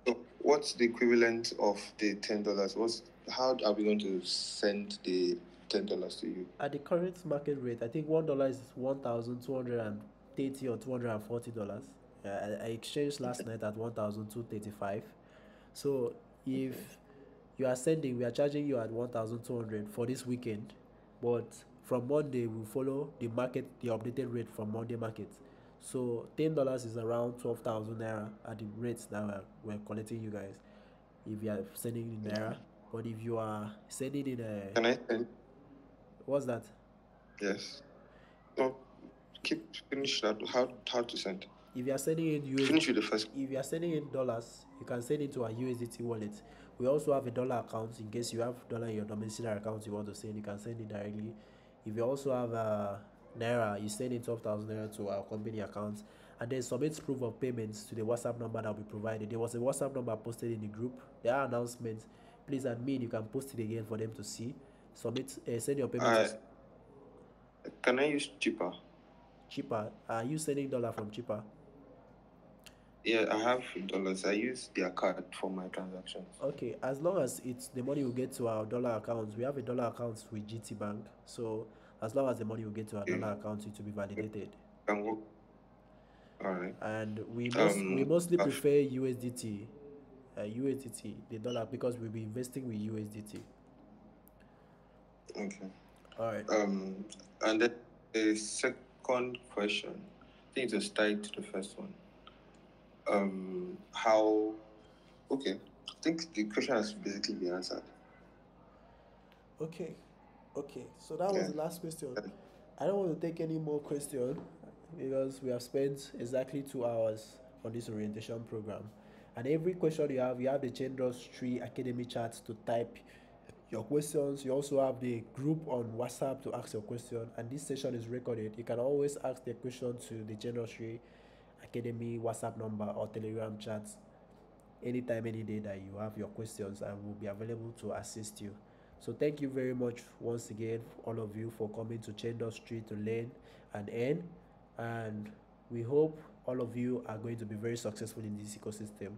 So what's the equivalent of the $10? How are we going to send the $10 to you? At the current market rate, I think $1 is $1,230 or $240. I exchanged last night at $1,235. So if you are sending, we are charging you at $1,200 for this weekend, but from Monday we'll follow the updated rate from Monday market. So $10 is around 12,000 naira at the rates that we're collecting you guys, if you are sending in naira. But if you are sending in Can I send? What's that? Yes. No, finish that. How to send? If you are sending in USD, finish with the first. If you are sending in dollars, you can send it to our USDT wallet. We also have a dollar account in case you have dollar in your domiciliary account you want to send. You can send it directly. If you also have naira, you send in 12,000 naira to our company account, and then submit proof of payments to the WhatsApp number that we provided. There was a WhatsApp number posted in the group. There are announcements. Please admin, you can post it again for them to see. Send your payments. Can I use cheaper? Cheaper? Are you sending dollar from cheaper? Yeah, I have dollars. I use their card for my transactions. Okay, as long as the money will get to our dollar account. We have a dollar account with GT Bank, so as long as the money will get to our dollar account, it will be validated. All right. And we mostly prefer USDT, the dollar, because we'll be investing with USDT. Okay. All right. And then the second question, I think it's tied to the first one. Okay, I think the question has basically been answered. Okay, so that was the last question. I don't want to take any more questions because we have spent exactly 2 hours on this orientation program, and every question you have the Chaindustry Academy chat to type your questions. You also have the group on WhatsApp to ask your question, and this session is recorded. You can always ask the question to the Chaindustry Academy WhatsApp number or Telegram chat anytime, any day that you have your questions, and we'll be available to assist you. So thank you very much once again, all of you, for coming to Chaindustry to learn and earn. And we hope all of you are going to be very successful in this ecosystem.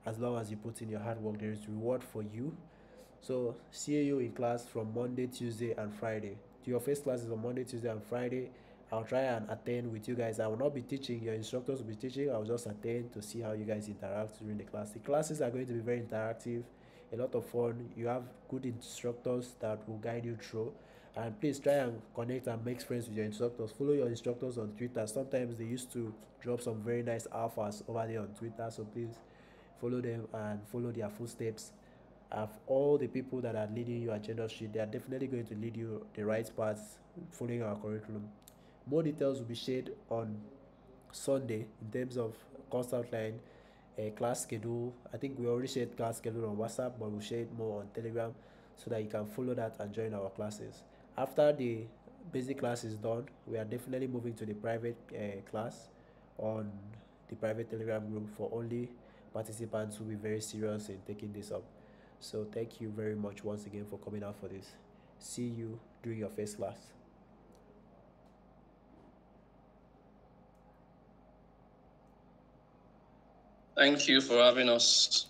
As long as you put in your hard work, there is reward for you. So see you in class from Monday, Tuesday, and Friday. Your first class is on Monday, Tuesday, and Friday. I'll try and attend with you guys. I will not be teaching, your instructors will be teaching. I'll just attend to see how you guys interact during the class. The classes are going to be very interactive, a lot of fun. You have good instructors that will guide you through. And please try and connect and make friends with your instructors. Follow your instructors on Twitter. Sometimes they used to drop some very nice alphas over there on Twitter. So please follow them and follow their footsteps. Of all the people that are leading you at Chaindustry, they are definitely going to lead you the right path following our curriculum. More details will be shared on Sunday in terms of course outline, class schedule. I think we already shared class schedule on WhatsApp, but we'll share it more on Telegram so that you can follow that and join our classes. After the basic class is done, we are definitely moving to the private class on the private Telegram group for only participants who will be very serious in taking this up. So thank you very much once again for coming out for this. See you during your first class. Thank you for having us.